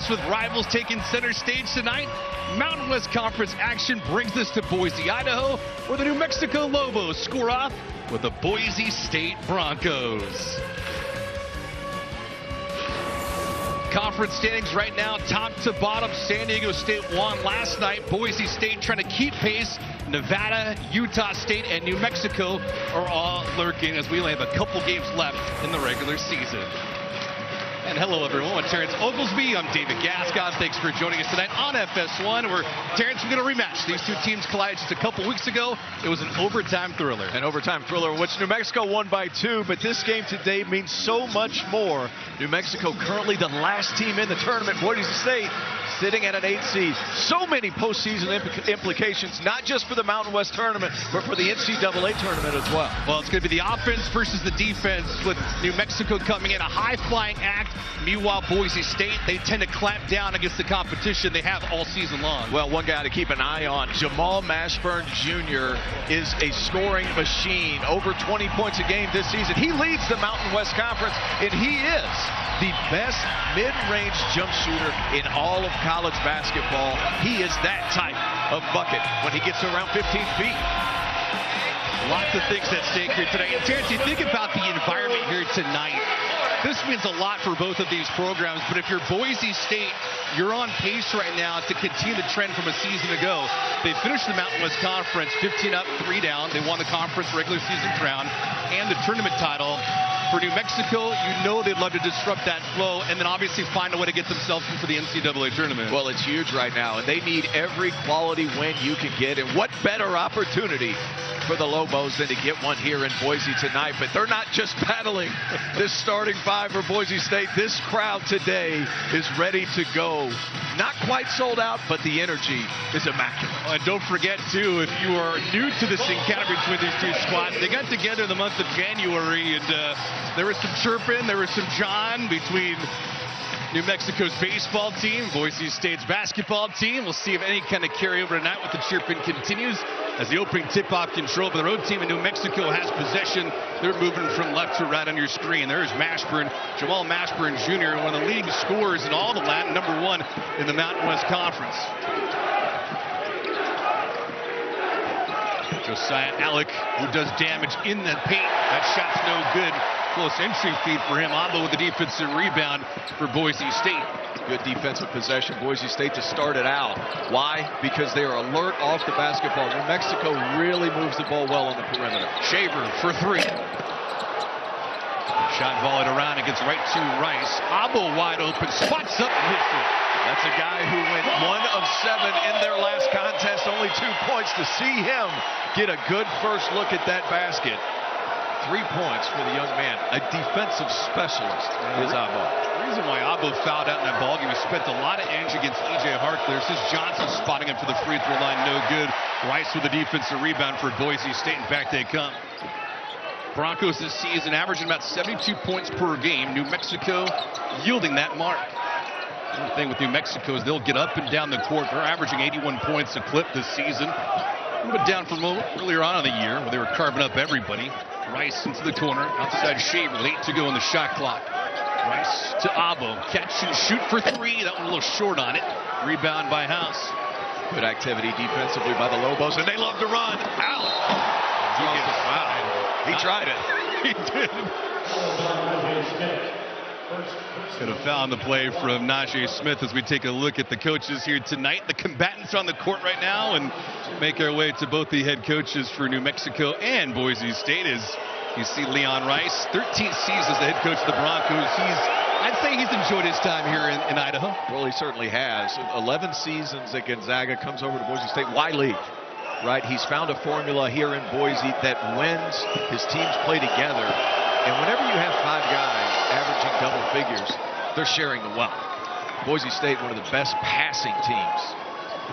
West with rivals taking center stage tonight. Mountain West Conference action brings us to Boise, Idaho, where the New Mexico Lobos score off with the Boise State Broncos. Conference standings right now, top to bottom. San Diego State won last night. Boise State trying to keep pace. Nevada, Utah State, and New Mexico are all lurking as we only have a couple games left in the regular season. And hello, everyone. I'm Terrence Oglesby. I'm David Gascon. Thanks for joining us tonight on FS1, where Terrence, we're going to rematch. These two teams collided just a couple weeks ago. It was an overtime thriller. An overtime thriller, which New Mexico won by 2, but this game today means so much more. New Mexico currently the last team in the tournament. Boise State sitting at an 8 seed. So many postseason implications, not just for the Mountain West tournament, but for the NCAA tournament as well. Well, it's going to be the offense versus the defense, with New Mexico coming in a high-flying act. Meanwhile, Boise State, they tend to clamp down against the competition they have all season long. Well, one guy to keep an eye on, Jamal Mashburn Jr. is a scoring machine. Over 20 points a game this season. He leads the Mountain West Conference, and he is the best mid-range jump shooter in all of college basketball. He is that type of bucket when he gets around 15 feet. Lots of things at stake here today. And Terrence, you think about the environment here tonight. This means a lot for both of these programs, but if you're Boise State, you're on pace right now to continue the trend from a season ago. They finished the Mountain West Conference 15 up, 3 down. They won the conference regular season crown and the tournament title. For New Mexico, you know they'd love to disrupt that flow and then obviously find a way to get themselves into the NCAA tournament. Well, it's huge right now, and they need every quality win you can get. And what better opportunity for the Lobos than to get one here in Boise tonight? But they're not just battling this starting 5 for Boise State. This crowd today is ready to go. Not quite sold out, but the energy is immaculate. And don't forget, too, if you are new to this encounter between these two squads, they got together in the month of January, and there was some chirping, there was some John between New Mexico's baseball team, Boise State's basketball team. We'll see if any kind of carryover tonight with the chirping continues as the opening tip-off control for the road team in New Mexico has possession. They're moving from left to right on your screen. There's Mashburn, Jamal Mashburn Jr., one of the leading scorers in all the Latin, #1 in the Mountain West Conference. Josiah Alec, who does damage in the paint. That shot's no good. Close entry feed for him. Abo with the defensive rebound for Boise State. Good defensive possession. Boise State to start it out. Why? Because they are alert off the basketball. New Mexico really moves the ball well on the perimeter. Shaver for 3. Shot volleyed around against right to Rice. Abo wide open. Spots up and hits it. That's a guy who went 1 of 7 in their last contest. Only 2 points. To see him get a good first look at that basket. 3 points for the young man. A defensive specialist is Abo. The reason why Abo fouled out in that ballgame, he spent a lot of energy against E.J. Harkler. Since Johnson spotting him for the free throw line, no good. Rice with a defensive rebound for Boise State. In fact, they come. Broncos this season averaging about 72 points per game. New Mexico yielding that mark. The thing with New Mexico is they'll get up and down the court. They're averaging 81 points a clip this season. A little bit down from earlier on in the year where they were carving up everybody. Rice into the corner, outside Shaver with 8 to go on the shot clock. Rice to Abo, catch and shoot for 3. That one a little short on it. Rebound by House. Good activity defensively by the Lobos, and they love to run. Out. Wow. He tried it. He did. Got a foul on the play from Najee Smith as we take a look at the coaches here tonight. The combatants on the court right now, and make our way to both the head coaches for New Mexico and Boise State. As you see Leon Rice, 13th season as the head coach of the Broncos. I'd say he's enjoyed his time here in Idaho. Well, he certainly has. 11 seasons at Gonzaga, comes over to Boise State. Why leave? Right? He's found a formula here in Boise that wins. His teams play together. And whenever you have 5 guys averaging double figures, they're sharing the wealth. Boise State, one of the best passing teams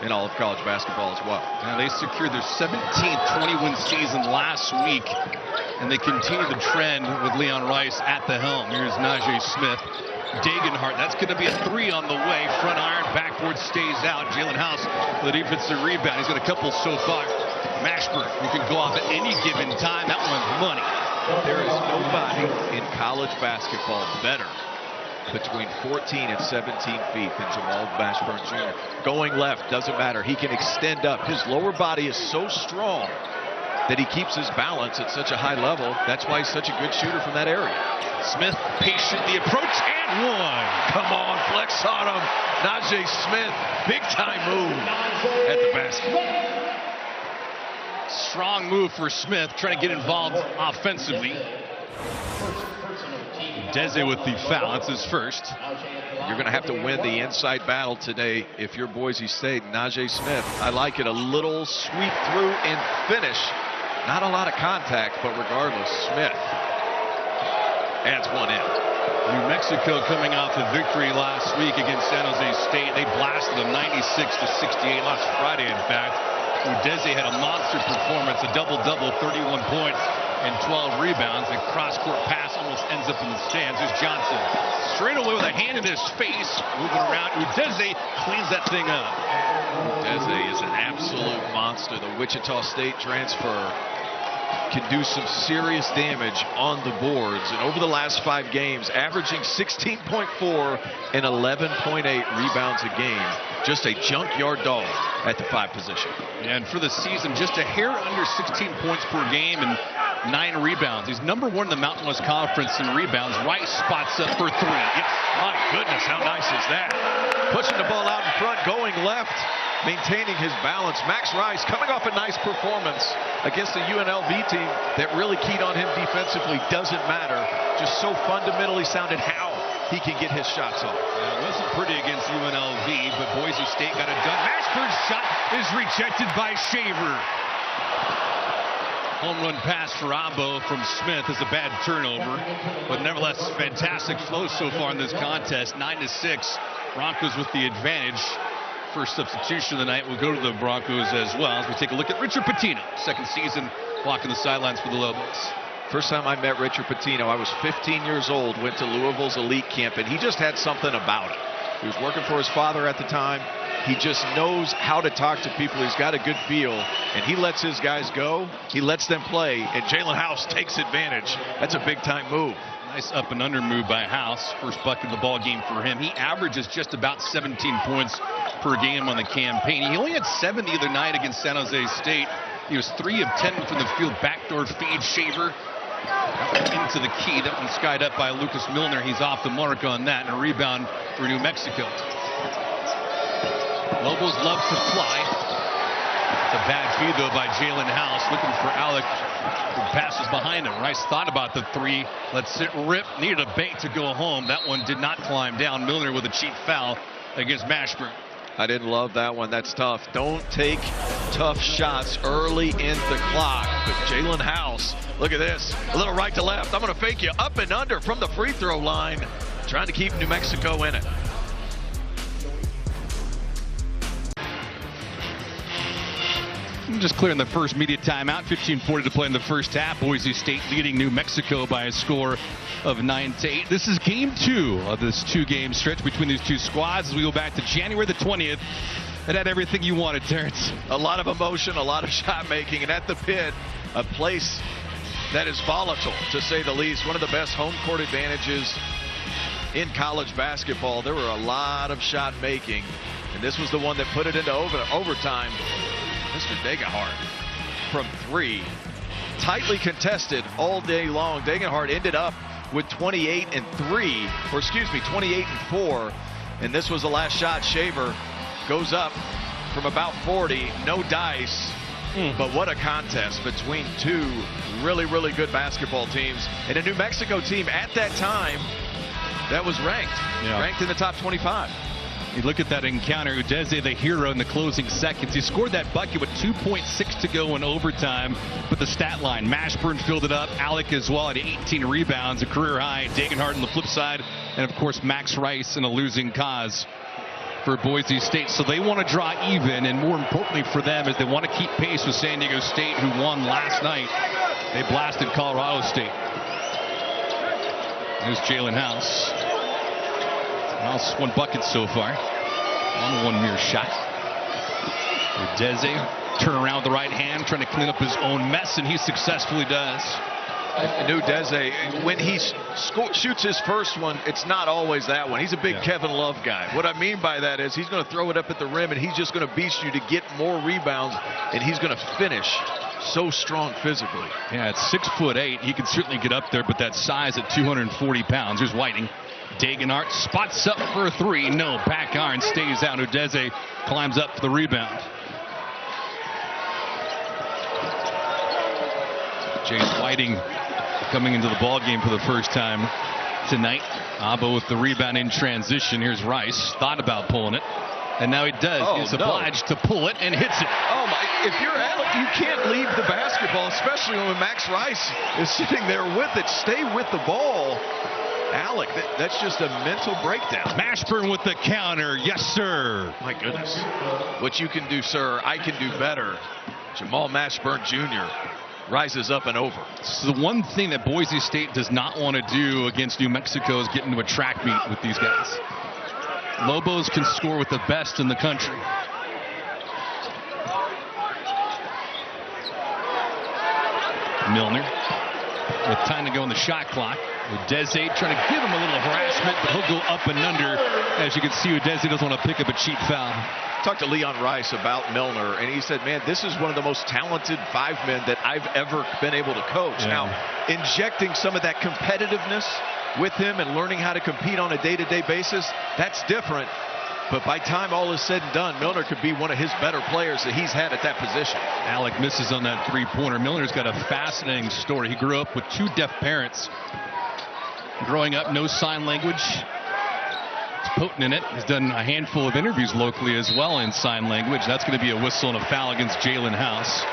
in all of college basketball as well. Now, they secured their 17th 20-win season last week, and they continue the trend with Leon Rice at the helm. Here's Najee Smith. Dagenhart, that's going to be a 3 on the way. Front iron, backboard stays out. Jalen House with a defensive rebound. He's got a couple so far. Mashburn, who can go off at any given time. That one's money. There is nobody in college basketball better between 14 and 17 feet than Jamal Mashburn Jr. Going left, doesn't matter. He can extend up. His lower body is so strong that he keeps his balance at such a high level. That's why he's such a good shooter from that area. Smith patiently approach and one. Come on, flex on him. Najee Smith, big time move at the basket. Strong move for Smith, trying to get involved offensively. Dese with the foul. That's his first. You're going to have to win the inside battle today if you're Boise State. Najee Smith, I like it. A little sweep through and finish. Not a lot of contact, but regardless, Smith adds one in. New Mexico coming off a victory last week against San Jose State. They blasted them 96-68 last Friday, in fact. Udeze had a monster performance, a double-double, 31 points and 12 rebounds. A cross-court pass almost ends up in the stands. Here's Johnson. Straight away with a hand in his face, moving around. Udeze cleans that thing up. Udeze is an absolute monster. The Wichita State transfer can do some serious damage on the boards. And over the last 5 games, averaging 16.4 and 11.8 rebounds a game. Just a junkyard dog at the 5 position. And for the season, just a hair under 16 points per game and 9 rebounds. He's number 1 in the Mountain West Conference in rebounds. Rice spots up for 3. My goodness, how nice is that? Pushing the ball out in front, going left, maintaining his balance. Max Rice coming off a nice performance against the UNLV team that really keyed on him defensively. Doesn't matter. Just so fundamentally sounded how he can get his shots off. It wasn't pretty against UNLV, but Boise State got it done. Mashburn's shot is rejected by Shaver. Home run pass for Ambo from Smith is a bad turnover, but nevertheless, fantastic flow so far in this contest. 9-6, Broncos with the advantage. First substitution of the night will go to the Broncos as well as we take a look at Richard Pitino, second season walking the sidelines for the Lobos. First time I met Richard Pitino, I was 15 years old, went to Louisville's elite camp, and he just had something about him. He was working for his father at the time. He just knows how to talk to people. He's got a good feel, and he lets his guys go. He lets them play, and Jalen House takes advantage. That's a big-time move. Nice up and under move by House. First bucket of the ball game for him. He averages just about 17 points per game on the campaign. He only had 7 the other night against San Jose State. He was 3 of 10 from the field. Backdoor feed, Shaver into the key. That one skied up by Lucas Milner. He's off the mark on that, and a rebound for New Mexico. Lobos love to fly. It's a bad feed, though, by Jalen House, looking for Alec, who passes behind him. Rice thought about the 3. Lets it rip. Needed a bait to go home. That one did not climb down. Milner with a cheap foul against Mashburn. I didn't love that one. That's tough. Don't take tough shots early in the clock. But Jalen House, look at this. A little right to left. I'm going to fake you up and under from the free throw line. Trying to keep New Mexico in it. Just clearing the first media timeout. 15:40 to play in the first half. Boise State leading New Mexico by a score of 9-8. This is game 2 of this 2-game stretch between these two squads as we go back to January the 20th. It had everything you wanted, Terrence. A lot of emotion, a lot of shot making, and at the pit, a place that is volatile, to say the least. One of the best home court advantages in college basketball. There were a lot of shot making, and this was the one that put it into overtime. Mr. Degenhardt from 3. Tightly contested all day long. Degenhardt ended up with 28 and 4. And this was the last shot. Shaver goes up from about 40. No dice. But what a contest between 2 really, really good basketball teams. And a New Mexico team at that time that was ranked in the top 25. You look at that encounter, Udeze, the hero in the closing seconds. He scored that bucket with 2.6 to go in overtime. But the stat line, Mashburn filled it up. Alec as well at 18 rebounds, a career high. Degenhardt on the flip side. And, of course, Max Rice in a losing cause for Boise State. So they want to draw even, and more importantly for them is they want to keep pace with San Diego State, who won last night. They blasted Colorado State. There's Jalen House. House 1 bucket so far on 1 mere shot. Udeze turn around with the right hand, trying to clean up his own mess, and he successfully does. Udeze, when he shoots his first one, it's not always that one. He's a big Kevin Love guy. What I mean by that is he's going to throw it up at the rim, and he's just going to beast you to get more rebounds, and he's going to finish so strong physically. Yeah, at 6'8", he can certainly get up there, but that size at 240 pounds. Here's Whiting. Degenhart spots up for a three. No, back iron stays out. Udeze climbs up for the rebound. Chase Whiting coming into the ball game for the first time tonight. Abo with the rebound in transition. Here's Rice. Thought about pulling it, and now he does. He's obliged to pull it and hits it. Oh my! If you're Alec, you can't leave the basketball, especially when Max Rice is sitting there with it. Stay with the ball. Alec, that's just a mental breakdown. Mashburn with the counter. Yes, sir. My goodness. What you can do, sir, I can do better. Jamal Mashburn Jr. rises up and over. So the one thing that Boise State does not want to do against New Mexico is get into a track meet with these guys. Lobos can score with the best in the country. Milner with time to go on the shot clock. Udeze trying to give him a little harassment, but he'll go up and under. As you can see, Udeze doesn't want to pick up a cheap foul. Talked to Leon Rice about Milner, and he said, man, this is one of the most talented 5 men that I've ever been able to coach. Yeah. Now, injecting some of that competitiveness with him and learning how to compete on a day-to-day basis, that's different. But by time all is said and done, Milner could be one of his better players that he's had at that position. Alec misses on that three-pointer. Milner's got a fascinating story. He grew up with 2 deaf parents. Growing up, no sign language. He's potent in it. He's done a handful of interviews locally as well in sign language. That's going to be a whistle and a foul against Jalen House.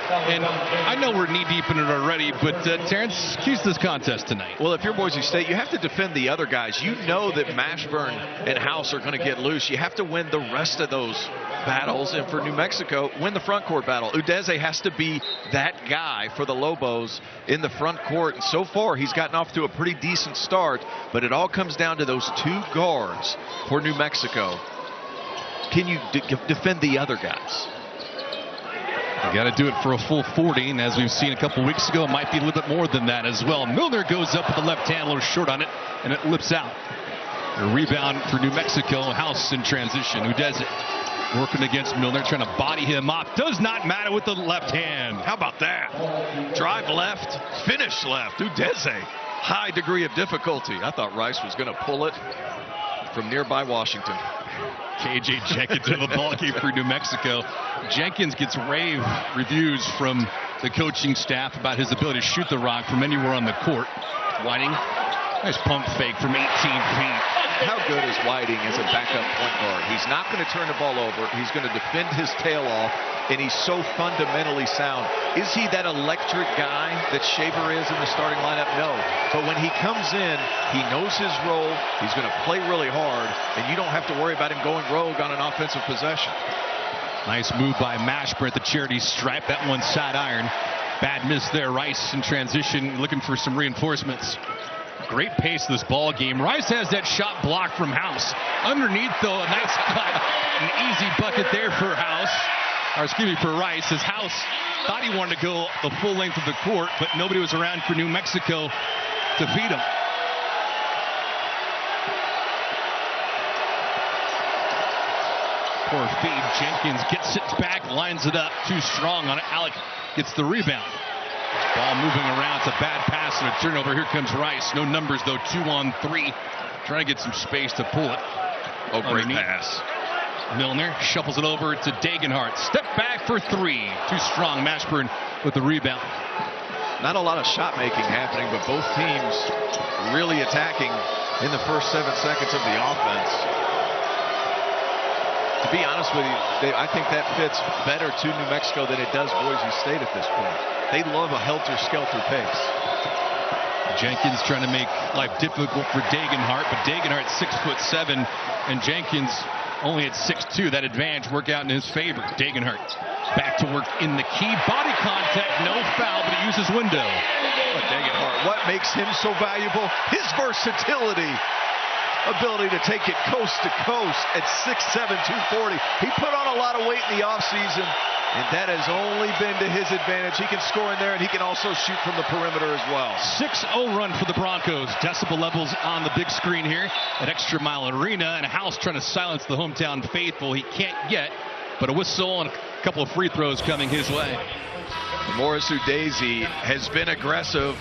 And I know we're knee-deep in it already, but Terrence, keys to this contest tonight. Well, if you're Boise State, you have to defend the other guys. You know that Mashburn and House are going to get loose. You have to win the rest of those battles. And for New Mexico, win the front court battle. Udeze has to be that guy for the Lobos in the front court. And so far, he's gotten off to a pretty decent start. But it all comes down to those 2 guards for New Mexico. Can you defend the other guys? You got to do it for a full 40, and as we've seen a couple weeks ago, it might be a little bit more than that as well. Milner goes up with the left hand, a little short on it, and it lips out. A rebound for New Mexico. House in transition. Udeze working against Milner, trying to body him up. Does not matter with the left hand. How about that? Drive left, finish left. Udeze, high degree of difficulty. I thought Rice was going to pull it from nearby Washington. KJ Jenkins in the ballgame for New Mexico. Jenkins gets rave reviews from the coaching staff about his ability to shoot the rock from anywhere on the court. Whiting, nice pump fake from 18 feet. How good is Whiting as a backup point guard? He's not going to turn the ball over. He's going to defend his tail off, and he's so fundamentally sound. Is he that electric guy that Shaver is in the starting lineup? No. But when he comes in, he knows his role. He's going to play really hard, and you don't have to worry about him going rogue on an offensive possession. Nice move by Mashburn at the charity stripe. That one side iron. Bad miss there. Rice in transition, looking for some reinforcements. Great pace of this ball game. Rice has that shot blocked from House. Underneath, though, a nice cut. An easy bucket there for House. Or excuse me, for Rice. As House thought he wanted to go the full length of the court, but nobody was around for New Mexico to feed him. Poor feed. Jenkins gets it back, lines it up. Too strong on it. Alec gets the rebound. Ball moving around. It's a bad pass and a turnover. Here comes Rice. No numbers, though. 2-on-3. Trying to get some space to pull it. Oh, great pass. Milner shuffles it over to Degenhart. Step back for 3. Too strong. Mashburn with the rebound. Not a lot of shot making happening, but both teams really attacking in the first 7 seconds of the offense. To be honest with you, I think that fits better to New Mexico than it does Boise State at this point. They love a helter-skelter pace. Jenkins trying to make life difficult for Degenhart, but Degenhart 6'7", and Jenkins only at 6'2". That advantage work out in his favor. Degenhart back to work in the key. Body contact, no foul, but he uses window. Degenhart, what makes him so valuable? His versatility. Ability to take it coast to coast at 6'7", 240. He put on a lot of weight in the offseason, And that has only been to his advantage. He can score in there, and he can also shoot from the perimeter as well. 6-0 run for the Broncos. Decibel levels on the big screen here at Extra Mile Arena. And House trying to silence the hometown faithful. He can't get, but a whistle and a couple of free throws coming his way. Morris Udeze has been aggressive.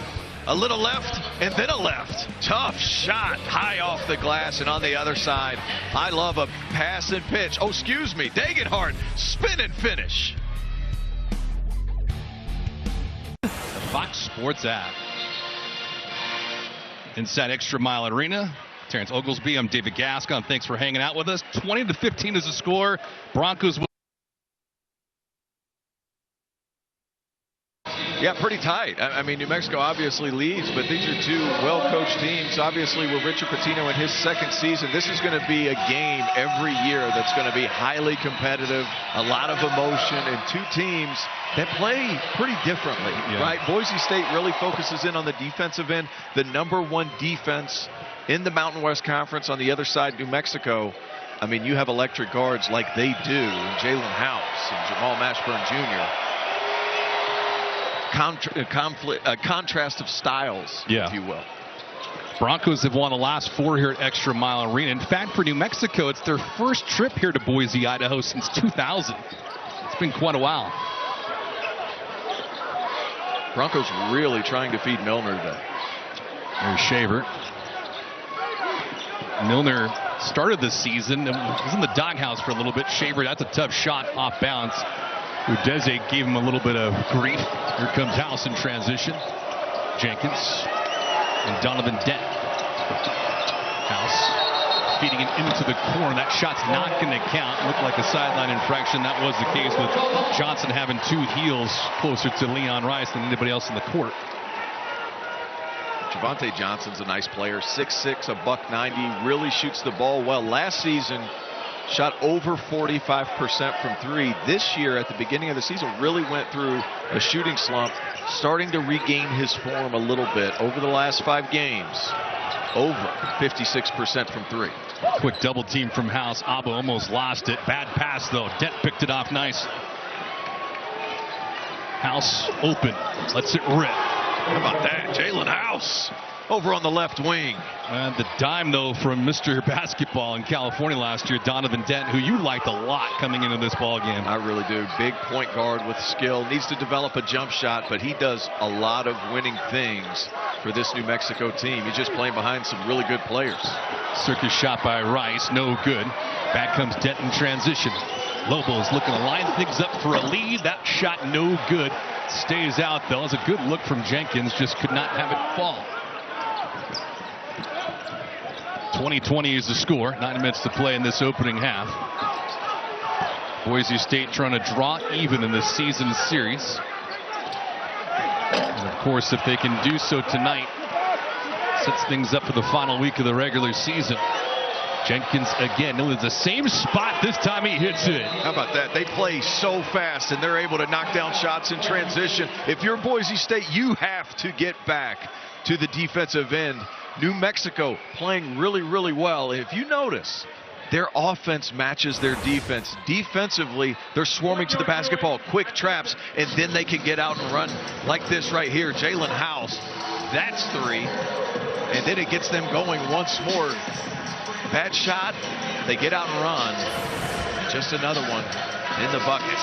A little left and then a left. Tough shot high off the glass, and on the other side, I love a pass and pitch. Oh, excuse me, Dagenhart, spin and finish. The Fox Sports app. Inside Extra Mile Arena, Terrence Oglesby, I'm David Gascon. Thanks for hanging out with us. 20-15 is the score. Broncos. Yeah, pretty tight. I mean, New Mexico obviously leads, but these are two well-coached teams. Obviously, with Richard Pitino in his second season, this is going to be a game every year that's going to be highly competitive, a lot of emotion, and two teams that play pretty differently, right? Boise State really focuses in on the defensive end, the #1 defense in the Mountain West Conference. On the other side, New Mexico, I mean, you have electric guards like they do, and Jalen House and Jamal Mashburn Jr., contrast of styles, if you will. Broncos have won the last 4 here at Extra Mile Arena. In fact, for New Mexico, it's their first trip here to Boise, Idaho since 2000. It's been quite a while. Broncos really trying to feed Milner today. There's Shaver. Milner started the season and was in the doghouse for a little bit. Shaver, that's a tough shot off balance. Udeze gave him a little bit of grief. Here comes House in transition. Jenkins and Donovan Dent. House feeding it into the corner. That shot's not going to count. Looked like a sideline infraction. That was the case with Johnson having 2 heels closer to Leon Rice than anybody else in the court. Javonte Johnson's a nice player. 6'6", $190. Really shoots the ball well. Last season, shot over 45% from 3. This year, at the beginning of the season, really went through a shooting slump, starting to regain his form a little bit. Over the last 5 games, over 56% from 3. Quick double team from House. Abba almost lost it. Bad pass, though. Dent picked it off nice. House open. Lets it rip. How about that? Jalen House over on the left wing. And the dime, though, from Mr. Basketball in California last year, Donovan Dent, who you liked a lot coming into this ball game. I really do. Big point guard with skill. Needs to develop a jump shot, but he does a lot of winning things for this New Mexico team. He's just playing behind some really good players. Circus shot by Rice, no good. Back comes Dent in transition. Lobos looking to line things up for a lead. That shot no good. Stays out, though. It's a good look from Jenkins, just could not have it fall. 20-20 is the score. 9 minutes to play in this opening half. Boise State trying to draw even in this season series. And of course, if they can do so tonight, sets things up for the final week of the regular season. Jenkins again, no, it's the same spot. This time he hits it. How about that? They play so fast and they're able to knock down shots in transition. If you're Boise State, you have to get back to the defensive end. New Mexico playing really, really well. If you notice, their offense matches their defense. Defensively, they're swarming to the basketball, quick traps, and then they can get out and run like this right here. Jalen House, that's 3. And then it gets them going once more. Bad shot, they get out and run. Just another one in the bucket.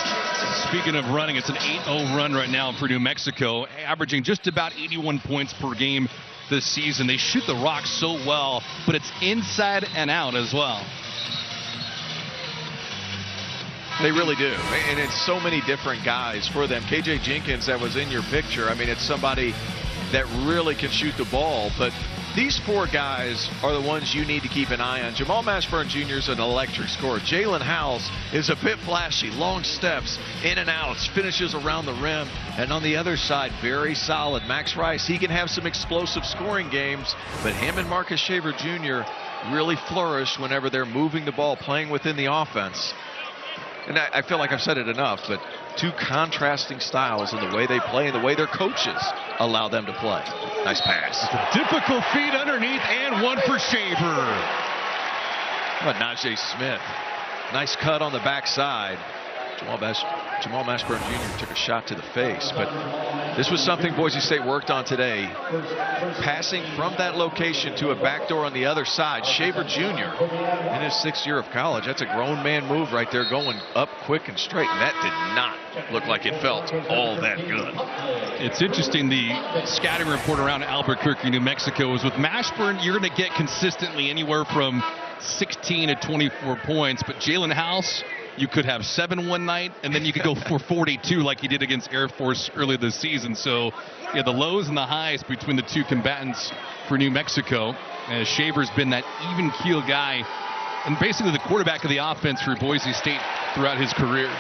Speaking of running, it's an 8-0 run right now for New Mexico, averaging just about 81 points per game this season. They shoot the rock so well, but it's inside and out as well. They really do, and it's so many different guys for them. KJ Jenkins, that was in your picture, I mean, it's somebody that really can shoot the ball, but these 4 guys are the ones you need to keep an eye on. Jamal Mashburn Jr. is an electric scorer. Jalen House is a bit flashy, long steps, in and outs, finishes around the rim. And on the other side, very solid. Max Rice, he can have some explosive scoring games, but him and Marcus Shaver Jr. really flourish whenever they're moving the ball, playing within the offense. And I feel like I've said it enough, but 2 contrasting styles in the way they play and the way their coaches allow them to play. Nice pass. Difficult feed underneath, and one for Shaver. How about Najee Smith? Nice cut on the backside. Jamal Mashburn Jr. took a shot to the face, but this was something Boise State worked on today. Passing from that location to a backdoor on the other side. Shaver Jr. in his 6th year of college. That's a grown man move right there, going up quick and straight. And that did not look like it felt all that good. It's interesting, the scouting report around Albuquerque, New Mexico is with Mashburn, you're going to get consistently anywhere from 16 to 24 points, but Jalen House, you could have 7 one night, and then you could go for 42 like he did against Air Force earlier this season. So, yeah, the lows and the highs between the two combatants for New Mexico. And Shaver's been that even keel guy and basically the quarterback of the offense for Boise State throughout his career.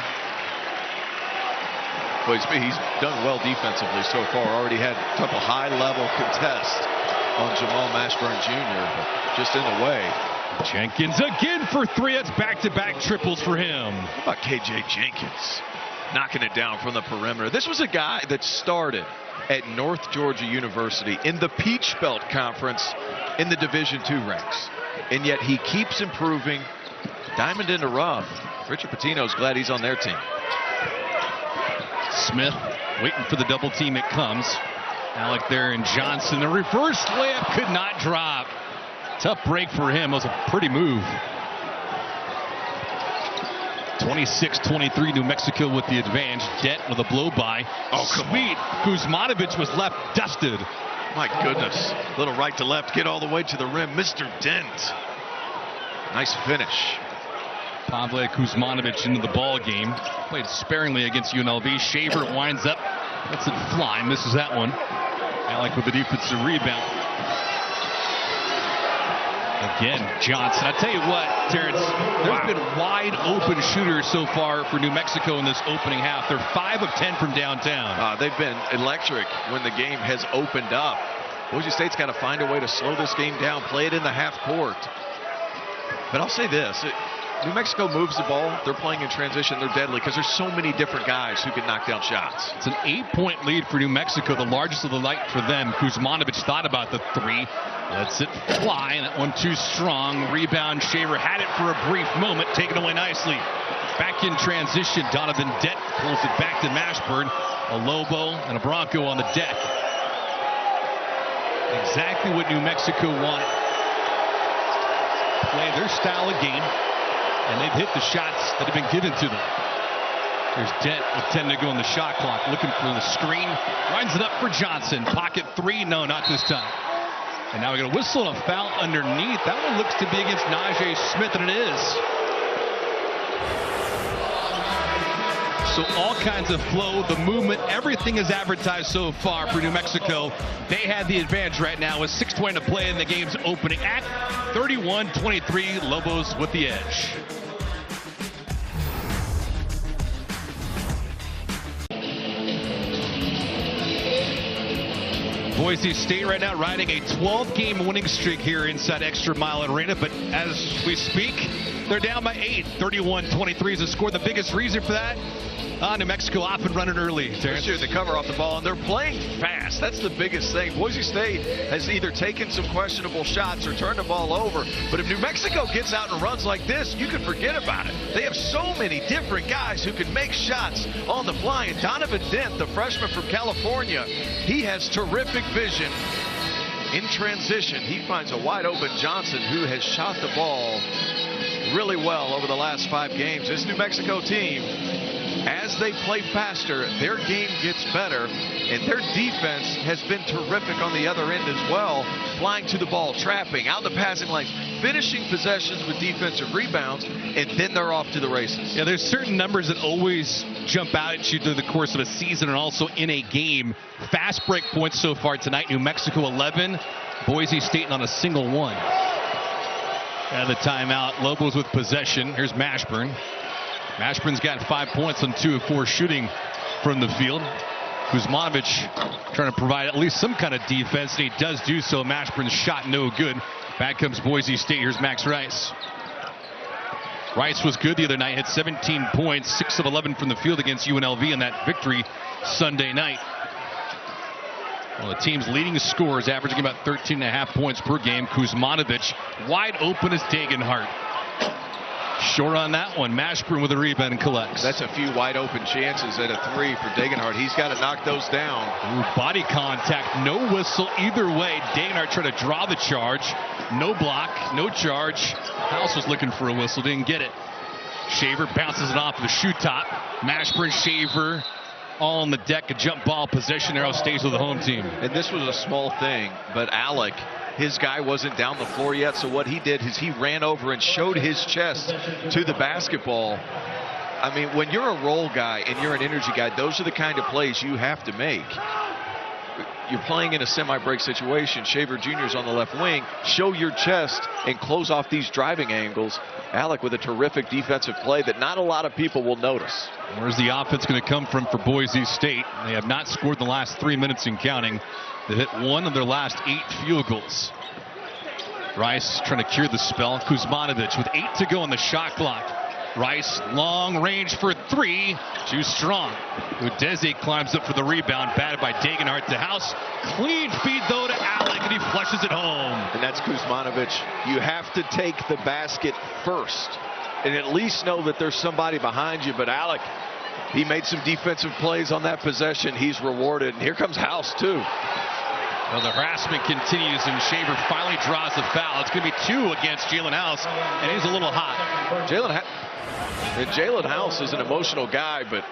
Well, he's done well defensively so far. Already had a couple high-level contests on Jamal Mashburn Jr., but just in the way. Jenkins again for 3. It's back-to-back triples for him. How about KJ Jenkins knocking it down from the perimeter? This was a guy that started at North Georgia University in the Peach Belt Conference in the Division II ranks, and yet he keeps improving. Diamond in the rough. Richard Pitino's glad he's on their team. Smith waiting for the double team. It comes. Alec there and Johnson. A reverse layup could not drop. Tough break for him. It was a pretty move. 26-23 New Mexico with the advantage. Dent with a blow by. Oh, sweet. Kuzmanovic was left dusted. My goodness. Little right to left. Get all the way to the rim. Mr. Dent. Nice finish. Pavle Kuzmanovic into the ball game. Played sparingly against UNLV. Shaver winds up. Lets it fly. Misses that one. Alec with the defensive rebound. Again, Johnson. I tell you what, Terrence, there's been wide open shooters so far for New Mexico in this opening half. They're 5 of 10 from downtown. They've been electric when the game has opened up. Boise State's got to find a way to slow this game down, play it in the half court. But I'll say this. New Mexico moves the ball. They're playing in transition. They're deadly because there's so many different guys who can knock down shots. It's an 8-point lead for New Mexico, the largest of the night for them. Kuzmanovic thought about the 3. Lets it fly, and that one too strong. Rebound, Shaver had it for a brief moment, taken away nicely. Back in transition, Donovan Dent pulls it back to Mashburn. A Lobo and a Bronco on the deck. Exactly what New Mexico wanted. Play their style of game, and they've hit the shots that have been given to them. There's Dent with 10 to go on the shot clock, looking for the screen. Winds it up for Johnson. Pocket 3, no, not this time. And now we got a whistle and a foul underneath. That one looks to be against Najee Smith, and it is. So all kinds of flow, the movement, everything is advertised so far for New Mexico. They had the advantage right now with 6:20 to play in the game's opening act. 31-23, Lobos with the edge. Boise State right now riding a 12-game winning streak here inside ExtraMile Arena, but as we speak, they're down by 8. 31-23 is the score. The biggest reason for that, New Mexico off and running early. They're shooting the cover off the ball, and they're playing fast. That's the biggest thing. Boise State has either taken some questionable shots or turned the ball over, but if New Mexico gets out and runs like this, you can forget about it. They have so many different guys who can make shots on the fly, and Donovan Dent, the freshman from California, he has terrific vision. In transition, he finds a wide open Johnson who has shot the ball really well over the last 5 games. This New Mexico team, as they play faster, their game gets better, and their defense has been terrific on the other end as well, flying to the ball, trapping, out the passing lanes, finishing possessions with defensive rebounds, and then they're off to the races. Yeah, there's certain numbers that always jump out at you through the course of a season and also in a game. Fast break points so far tonight. New Mexico 11, Boise State on a single one. And the timeout, Lobos with possession. Here's Mashburn. Mashburn's got 5 points on 2 of 4 shooting from the field. Kuzmanovic trying to provide at least some kind of defense, and he does do so. Mashburn's shot no good. Back comes Boise State. Here's Max Rice. Rice was good the other night, had 17 points, 6 of 11 from the field against UNLV in that victory Sunday night. Well, the team's leading scorers, averaging about 13.5 points per game. Kuzmanovic wide open as Dagenhart. Short on that one. Mashburn with a rebound and collects. That's a few wide open chances at a 3 for Degenhardt. He's got to knock those down. Ooh, body contact, no whistle either way. Degenhardt trying to draw the charge. No block, no charge. House was looking for a whistle, didn't get it. Shaver bounces it off the shoe top. Mashburn, Shaver, all on the deck. A jump ball possession arrow stays with the home team. And this was a small thing, but Alec, his guy wasn't down the floor yet, so what he did is he ran over and showed his chest to the basketball. I mean, when you're a roll guy and you're an energy guy, those are the kind of plays you have to make. You're playing in a semi-break situation. Shaver Jr.'s on the left wing. Show your chest and close off these driving angles. Alec with a terrific defensive play that not a lot of people will notice. Where's the offense going to come from for Boise State? They have not scored in the last 3 minutes and counting. They hit 1 of their last 8 field goals. Rice trying to cure the spell. Kuzmanovic with 8 to go on the shot clock. Rice, long range for 3. Too strong. Udeze climbs up for the rebound. Batted by Degenhardt to House. Clean feed, though, to Alec, and he flushes it home. And that's Kuzmanovic. You have to take the basket first and at least know that there's somebody behind you. But Alec, he made some defensive plays on that possession. He's rewarded. And here comes House, too. Well, the harassment continues, and Shaver finally draws the foul. It's going to be 2 against Jalen House, and he's a little hot. Jalen House is an emotional guy, but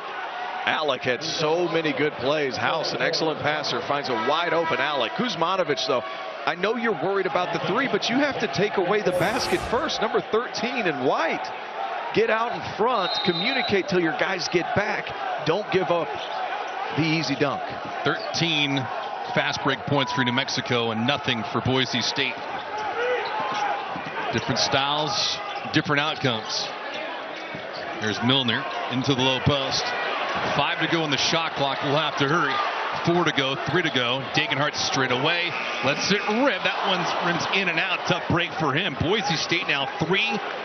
Alec had so many good plays. House, an excellent passer, finds a wide open Alec. Kuzmanovic, though, I know you're worried about the 3, but you have to take away the basket first. Number 13 in white. Get out in front, communicate till your guys get back. Don't give up the easy dunk. 13 fast break points for New Mexico and nothing for Boise State. Different styles, different outcomes. There's Milner into the low post. 5 to go on the shot clock. We'll have to hurry. 4 to go, 3 to go. Degenhardt straight away. Lets it rip. That one's rims in and out. Tough break for him. Boise State now 3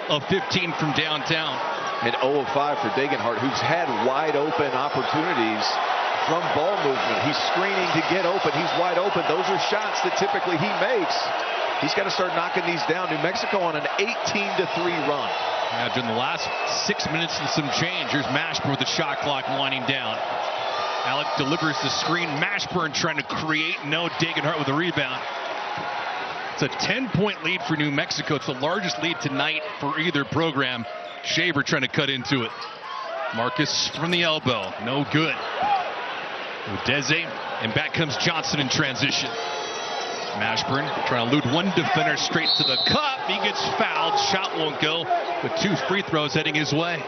of 15 from downtown. And 0 of 5 for Degenhardt, who's had wide open opportunities from ball movement. He's screening to get open. He's wide open. Those are shots that typically he makes. He's got to start knocking these down. New Mexico on an 18-3 run. Yeah, during the last 6 minutes and some change, here's Mashburn with the shot clock winding down. Alec delivers the screen. Mashburn trying to create. No, Degenhardt with a rebound. It's a 10-point lead for New Mexico. It's the largest lead tonight for either program. Shaver trying to cut into it. Marcus from the elbow. No good. Udeze, and back comes Johnson in transition. Mashburn trying to elude one defender straight to the cup. He gets fouled. Shot won't go, with 2 free throws heading his way.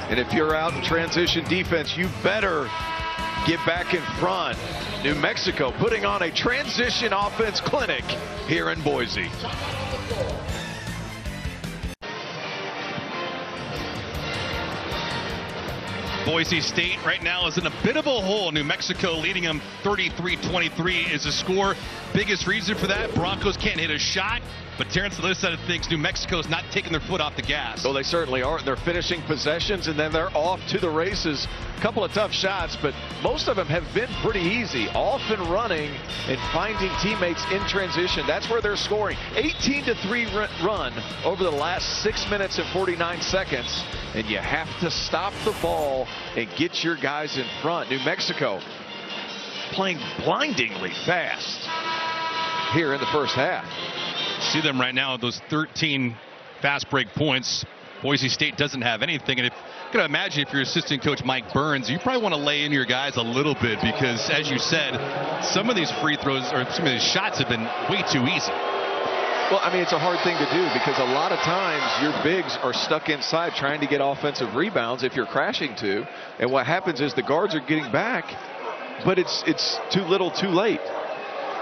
And if you're out in transition defense, you better get back in front. New Mexico putting on a transition offense clinic here in Boise. Boise State right now is in a bit of a hole. New Mexico leading them 33-23 is the score. Biggest reason for that, Broncos can't hit a shot. But Terrence, on the other side of things, New Mexico's not taking their foot off the gas. Well, they certainly aren't. They're finishing possessions, and then they're off to the races. A couple of tough shots, but most of them have been pretty easy. Off and running and finding teammates in transition. That's where they're scoring. 18-3 run over the last 6 minutes and 49 seconds. And you have to stop the ball and get your guys in front. New Mexico playing blindingly fast here in the first half. See them right now, those 13 fast break points. Boise State doesn't have anything. And if you can imagine, if you're assistant coach Mike Burns, you probably want to lay in your guys a little bit, because as you said, some of these free throws or some of these shots have been way too easy. Well, I mean, it's a hard thing to do, because a lot of times your bigs are stuck inside trying to get offensive rebounds if you're crashing to. And what happens is the guards are getting back, but it's too little too late.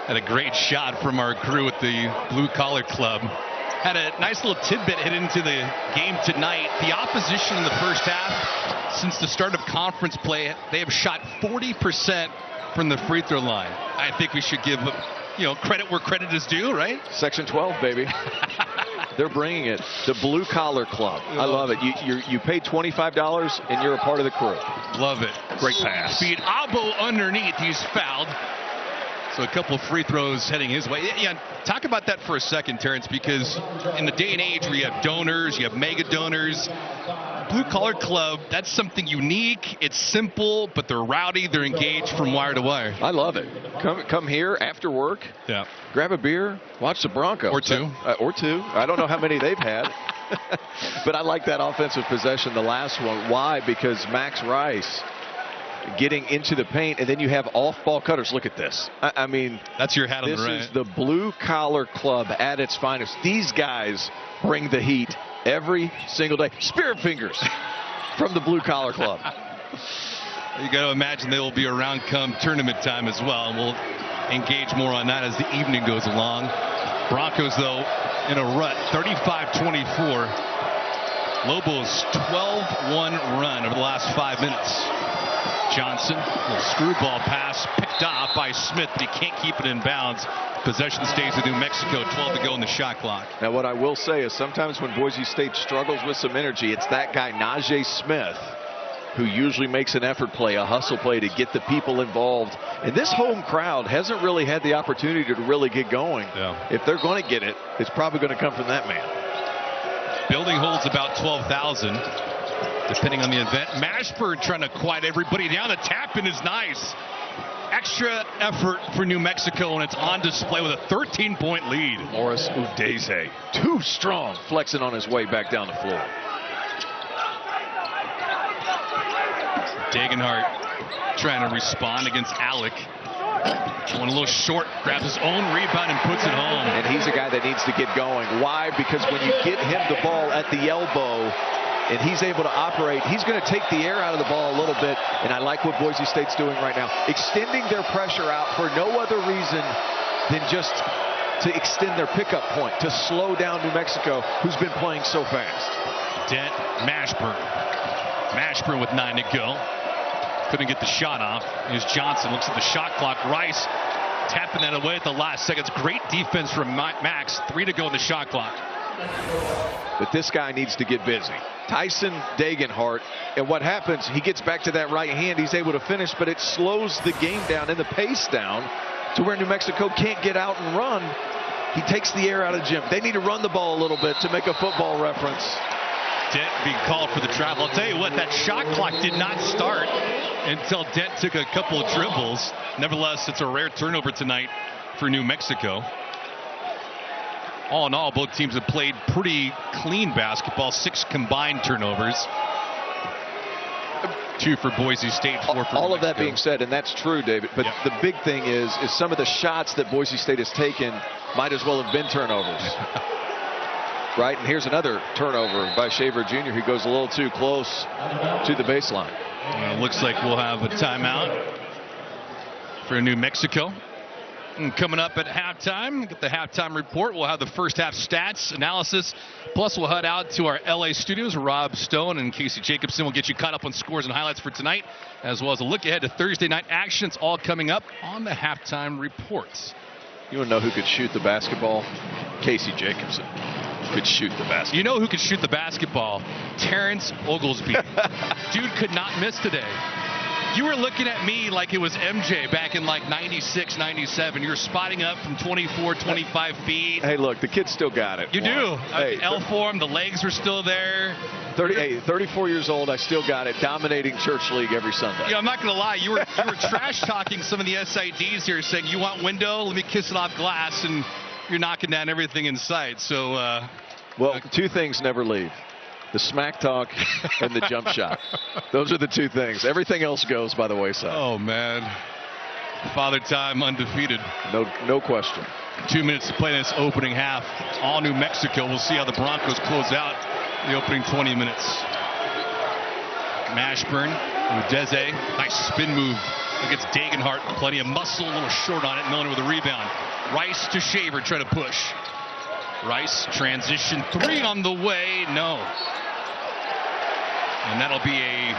Had a great shot from our crew at the Blue Collar Club. Had a nice little tidbit hit into the game tonight. The opposition in the first half, since the start of conference play, they have shot 40% from the free throw line. I think we should give credit where credit is due, right? Section 12, baby. They're bringing it. The Blue Collar Club. I love it. You pay $25 and you're a part of the crew. Love it. Great pass. Feed Abo underneath. He's fouled. So a couple of free throws heading his way. Yeah, talk about that for a second, Terrence, because in the day and age where you have donors, you have mega donors, Blue Collar Club, that's something unique. It's simple, but they're rowdy. They're engaged from wire to wire. I love it. Come here after work. Yeah. Grab a beer, watch the Broncos. Or two. Or two. I don't know how many they've had. But I like that offensive possession, the last one. Why? Because Max Rice getting into the paint, and then you have off-ball cutters. Look at this. I mean, that's your hat on the right. This is the Blue Collar Club at its finest. These guys bring the heat every single day. Spirit fingers from the Blue Collar Club. You got to imagine they will be around come tournament time as well. And we'll engage more on that as the evening goes along. Broncos, though, in a rut, 35-24. Lobos 12-1 run over the last 5 minutes. Johnson, little screwball pass picked off by Smith, but he can't keep it in bounds. Possession stays with New Mexico, 12 to go in the shot clock. Now, what I will say is sometimes when Boise State struggles with some energy, it's that guy, Najee Smith, who usually makes an effort play, a hustle play to get the people involved. And this home crowd hasn't really had the opportunity to really get going. Yeah. If they're going to get it, it's probably going to come from that man. Building holds about 12,000, depending on the event. Mashburn trying to quiet everybody down. The tap-in is nice. Extra effort for New Mexico, and it's on display with a 13-point lead. Morris Udeze, too strong, flexing on his way back down the floor. Degenhart trying to respond against Alec. Going a little short, grabs his own rebound and puts it home. And he's a guy that needs to get going. Why? Because when you get him the ball at the elbow and he's able to operate, he's going to take the air out of the ball a little bit. And I like what Boise State's doing right now. Extending their pressure out for no other reason than just to extend their pickup point, to slow down New Mexico, who's been playing so fast. Dent, Mashburn. Mashburn with 9 to go. Couldn't get the shot off. Here's Johnson, looks at the shot clock. Rice tapping that away at the last seconds. Great defense from Max. 3 to go in the shot clock. But this guy needs to get busy. Tyson Degenhart, and what happens, he gets back to that right hand. He's able to finish, but it slows the game down and the pace down to where New Mexico can't get out and run. He takes the air out of the gym. They need to run the ball a little bit to make a football reference. Dent being called for the travel. I'll tell you what, that shot clock did not start until Dent took a couple of dribbles. Nevertheless, it's a rare turnover tonight for New Mexico. All in all, both teams have played pretty clean basketball. 6 combined turnovers. 2 for Boise State, 4 for all New of that Mexico. being said, and that's true, David, but the big thing is some of the shots that Boise State has taken might as well have been turnovers. Right, and here's another turnover by Shaver Jr., who goes a little too close to the baseline. Looks like we'll have a timeout for New Mexico. And coming up at halftime, get the halftime report. We'll have the first half stats analysis. Plus, we'll head out to our LA studios. Rob Stone and Casey Jacobson will get you caught up on scores and highlights for tonight, as well as a look ahead to Thursday night action. It's all coming up on the halftime reports. You want to know who could shoot the basketball? Casey Jacobson could shoot the basketball. You know who could shoot the basketball? Terrence Oglesby. Dude could not miss today. You were looking at me like it was MJ back in like 96, 97. You were spotting up from 24, 25 feet. Hey, look, the kid still got it. You do. Hey, L form, the legs were still there. 34 years old, I still got it. Dominating church league every Sunday. Yeah, I'm not going to lie. You were trash talking some of the SIDs here, saying you want window, let me kiss it off glass, and you're knocking down everything in sight. So, well, 2 things never leave: the smack talk and the jump shot. Those are the 2 things. Everything else goes by the wayside. Oh man, Father Time undefeated. No question. 2 minutes to play in this opening half. All New Mexico. We'll see how the Broncos close out the opening 20 minutes. Mashburn, Udeze, nice spin move against Degenhart. Plenty of muscle, a little short on it. Milner with a rebound. Rice to Shaver, try to push. Rice, transition 3 on the way. No. And that'll be a...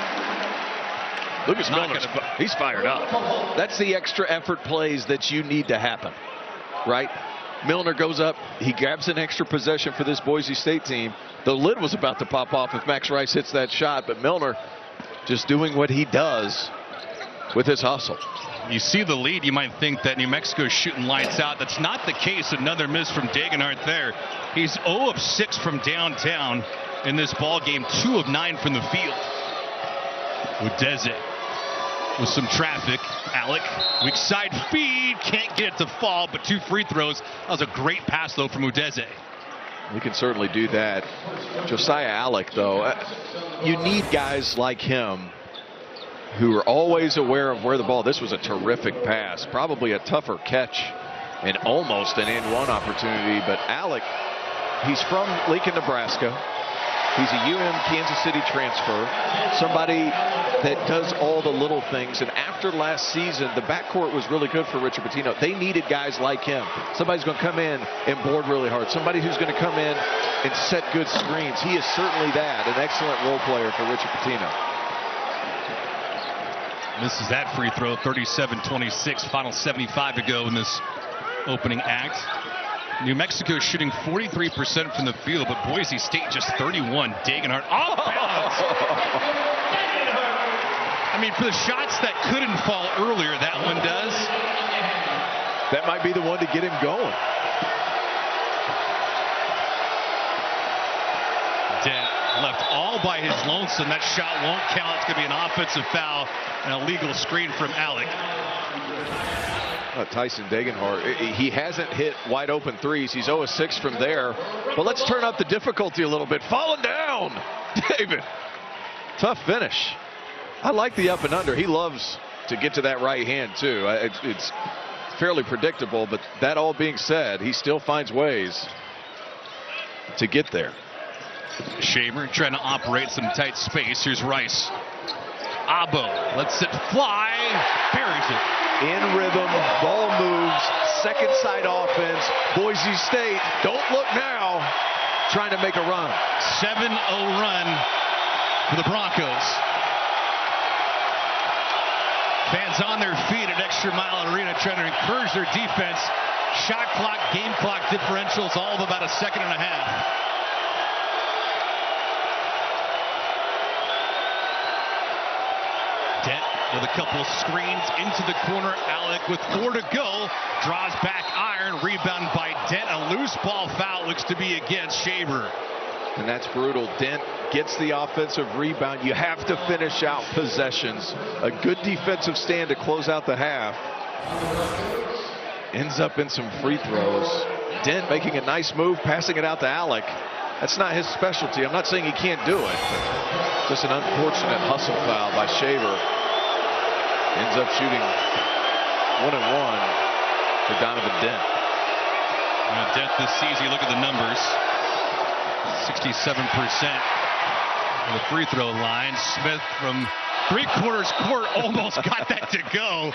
Lucas Milner's he's fired up. That's the extra effort plays that you need to happen, right? Milner goes up. He grabs an extra possession for this Boise State team. The lid was about to pop off if Max Rice hits that shot, but Milner just doing what he does with his hustle. You see the lead, you might think that New Mexico is shooting lights out. That's not the case. Another miss from Degenhardt there. He's 0 of 6 from downtown in this ball game, 2 of 9 from the field. Udeze with some traffic. Alec, weak side feed, can't get it to fall, but 2 free throws. That was a great pass, though, from Udeze. We can certainly do that. Josiah Alec, though, you need guys like him who are always aware of where the ball. This was a terrific pass, probably a tougher catch and almost an and-one opportunity. But Alec, he's from Lincoln, Nebraska. He's a Kansas City transfer, somebody that does all the little things. And after last season, the backcourt was really good for Richard Pitino. They needed guys like him. Somebody's going to come in and board really hard. Somebody who's going to come in and set good screens. He is certainly that, an excellent role player for Richard Pitino. Misses that free throw, 37-26, final 75 to go in this opening act. New Mexico shooting 43% from the field, but Boise State just 31. Degenhardt off balance. I mean, for the shots that couldn't fall earlier, that one does. That might be the one to get him going. Dent left all by his lonesome. That shot won't count. It's going to be an offensive foul and a legal screen from Alec. Tyson Degenhardt, he hasn't hit wide open threes. He's 0 of 6 from there. But let's turn up the difficulty a little bit. Falling down, David. Tough finish. I like the up and under. He loves to get to that right hand too. It's fairly predictable, but that all being said, he still finds ways to get there. Shaver trying to operate some tight space. Here's Rice. Abo lets it fly, buries it. In rhythm, ball moves, second side offense. Boise State, don't look now, trying to make a run. 7-0 run for the Broncos. Fans on their feet at ExtraMile Arena trying to encourage their defense. Shot clock, game clock differentials, all of about a second and a half. Dent with a couple screens into the corner. Alec with 4 to go. Draws back iron. Rebound by Dent. A loose ball foul looks to be against Shaver. And that's brutal. Dent gets the offensive rebound. You have to finish out possessions. A good defensive stand to close out the half. Ends up in some free throws. Dent making a nice move, passing it out to Alec. That's not his specialty. I'm not saying he can't do it. But just an unfortunate hustle foul by Shaver. Ends up shooting 1 and 1 for Donovan Dent. Dent this season, you look at the numbers. 67% on the free throw line. Smith from 3/4 court almost got that to go.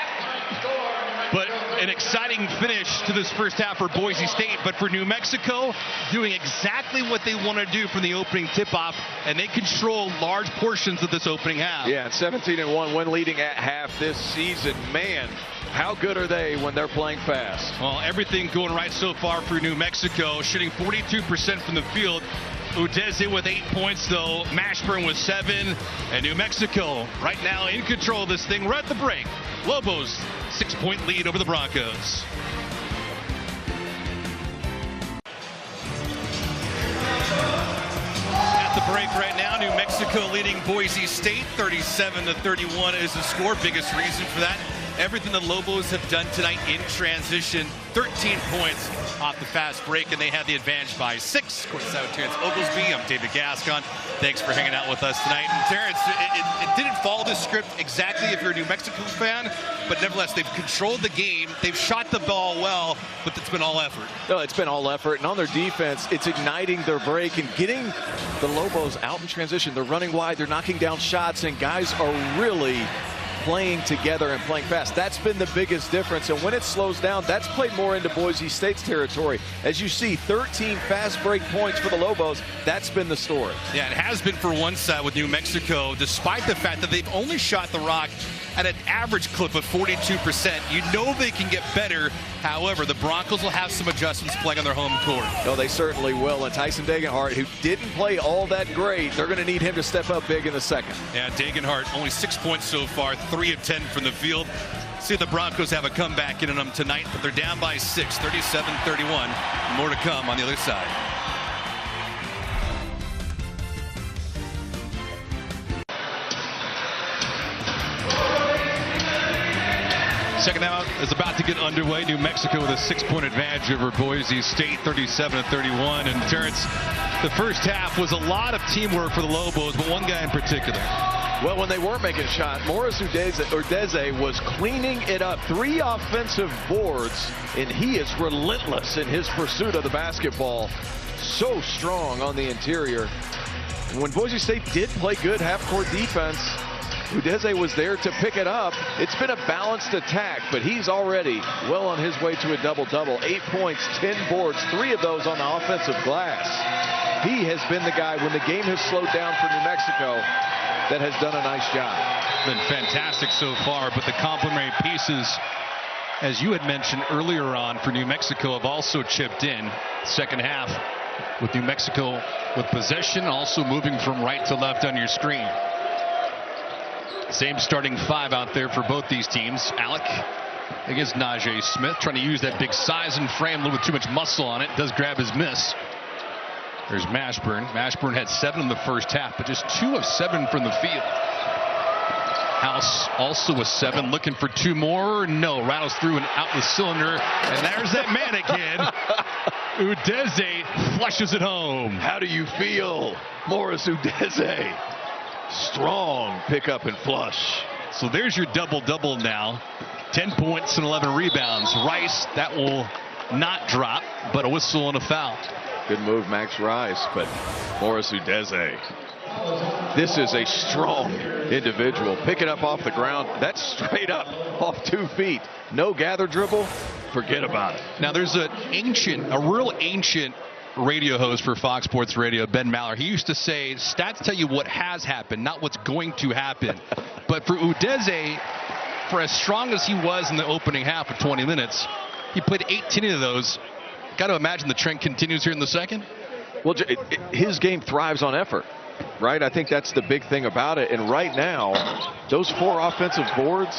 But an exciting finish to this first half for Boise State. But for New Mexico, doing exactly what they want to do from the opening tip-off, and they control large portions of this opening half. Yeah, 17-1 when leading at half this season. Man, how good are they when they're playing fast? Well, everything going right so far for New Mexico, shooting 42% from the field. Udeze with 8 points, though. Mashburn with 7. And New Mexico right now in control of this thing. We're at the break. Lobos 6-point lead over the Broncos. At the break right now, New Mexico leading Boise State 37-31 is the score. Biggest reason for that, everything the Lobos have done tonight in transition. 13 points off the fast break, and they had the advantage by 6. Of course, out Terrence Oglesby. I'm David Gascon. Thanks for hanging out with us tonight. And Terrence, it didn't follow the script exactly if you're a New Mexico fan, but nevertheless, they've controlled the game. They've shot the ball well, but it's been all effort. No, it's been all effort. And on their defense, it's igniting their break and getting the Lobos out in transition. They're running wide. They're knocking down shots, and guys are really playing together and playing fast. That's been the biggest difference. And when it slows down, that's played more into Boise State's territory. As you see, 13 fast break points for the Lobos. That's been the story. Yeah, it has been for one side with New Mexico, despite the fact that they've only shot the rock at an average clip of 42%. You know they can get better. However, the Broncos will have some adjustments playing on their home court. No, they certainly will. And Tyson Degenhardt, who didn't play all that great, they're going to need him to step up big in the second. Yeah, Degenhardt only 6 points so far, 3 of 10 from the field. See if the Broncos have a comeback in them tonight, but they're down by 6, 37-31. More to come on the other side. Second half is about to get underway. New Mexico with a 6-point advantage over Boise State, 37-31. And Terrence, the first half was a lot of teamwork for the Lobos, but one guy in particular. Well, when they weren't making a shot, Morris Udeze was cleaning it up. 3 offensive boards, and he is relentless in his pursuit of the basketball. So strong on the interior. When Boise State did play good half-court defense, Udeze was there to pick it up. It's been a balanced attack, but he's already well on his way to a double-double. 8 points, 10 boards, 3 of those on the offensive glass. He has been the guy, when the game has slowed down for New Mexico, that has done a nice job. Been fantastic so far, but the complementary pieces, as you had mentioned earlier on for New Mexico, have also chipped in. Second half with New Mexico with possession, also moving from right to left on your screen. Same starting 5 out there for both these teams. Alec against Najee Smith, trying to use that big size and frame, a little bit too much muscle on it. Does grab his miss. There's Mashburn. Mashburn had 7 in the first half, but just 2 of 7 from the field. House also with 7, looking for 2 more. No, rattles through and out the cylinder. And there's that man again. Udeze flushes it home. How do you feel, Morris Udeze? Strong pickup and flush. So there's your double-double now. 10 points and 11 rebounds. Rice, that will not drop, but a whistle and a foul. Good move, Max Rice, but Morris Udeze. This is a strong individual. Pick it up off the ground. That's straight up off 2 feet. No gather dribble. Forget about it. Now there's a real ancient radio host for Fox Sports Radio, Ben Maller. He used to say, stats tell you what has happened, not what's going to happen. But for Udeze, for as strong as he was in the opening half of 20 minutes, he played 18 of those. Got to imagine the trend continues here in the second. Well, his game thrives on effort, right? I think that's the big thing about it. And right now, those 4 offensive boards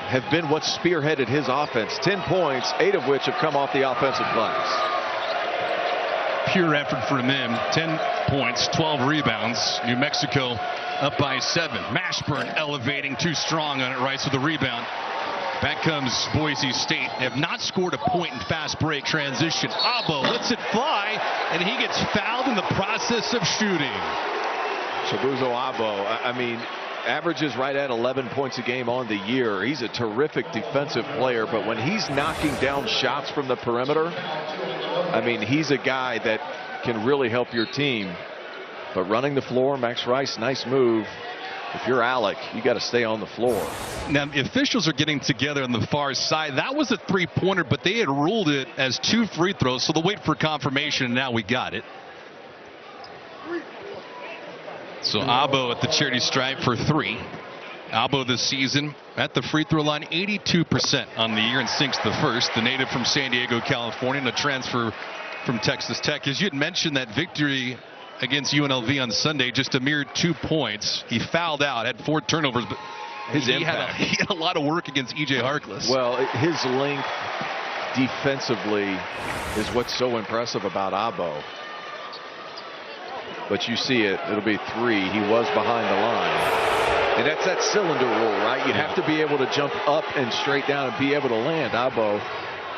have been what spearheaded his offense. 10 points, 8 of which have come off the offensive glass. Pure effort from them. 10 points, 12 rebounds. New Mexico up by 7. Mashburn elevating, too strong on it. Rice with the rebound. Back comes Boise State. They have not scored a point in fast break transition. Abo lets it fly, and he gets fouled in the process of shooting. Chibuzo Abo, I mean, averages right at 11 points a game on the year. He's a terrific defensive player, but when he's knocking down shots from the perimeter, I mean, he's a guy that can really help your team. But running the floor, Max Rice, nice move. If you're Alec, you got to stay on the floor. Now, the officials are getting together on the far side. That was a 3-pointer, but they had ruled it as 2 free throws, so they'll wait for confirmation, and now we got it. So Abo at the charity stripe for 3. Abo this season at the free throw line, 82% on the year, and sinks the first. The native from San Diego, California, and a transfer from Texas Tech. As you had mentioned, that victory against UNLV on Sunday, just a mere 2 points. He fouled out, had 4 turnovers, but he had a lot of work against E.J. Harkless. Well, his length defensively is what's so impressive about Abo. But you see it'll be 3. He was behind the line. And that's that cylinder rule, right? You have to be able to jump up and straight down and be able to land. Abo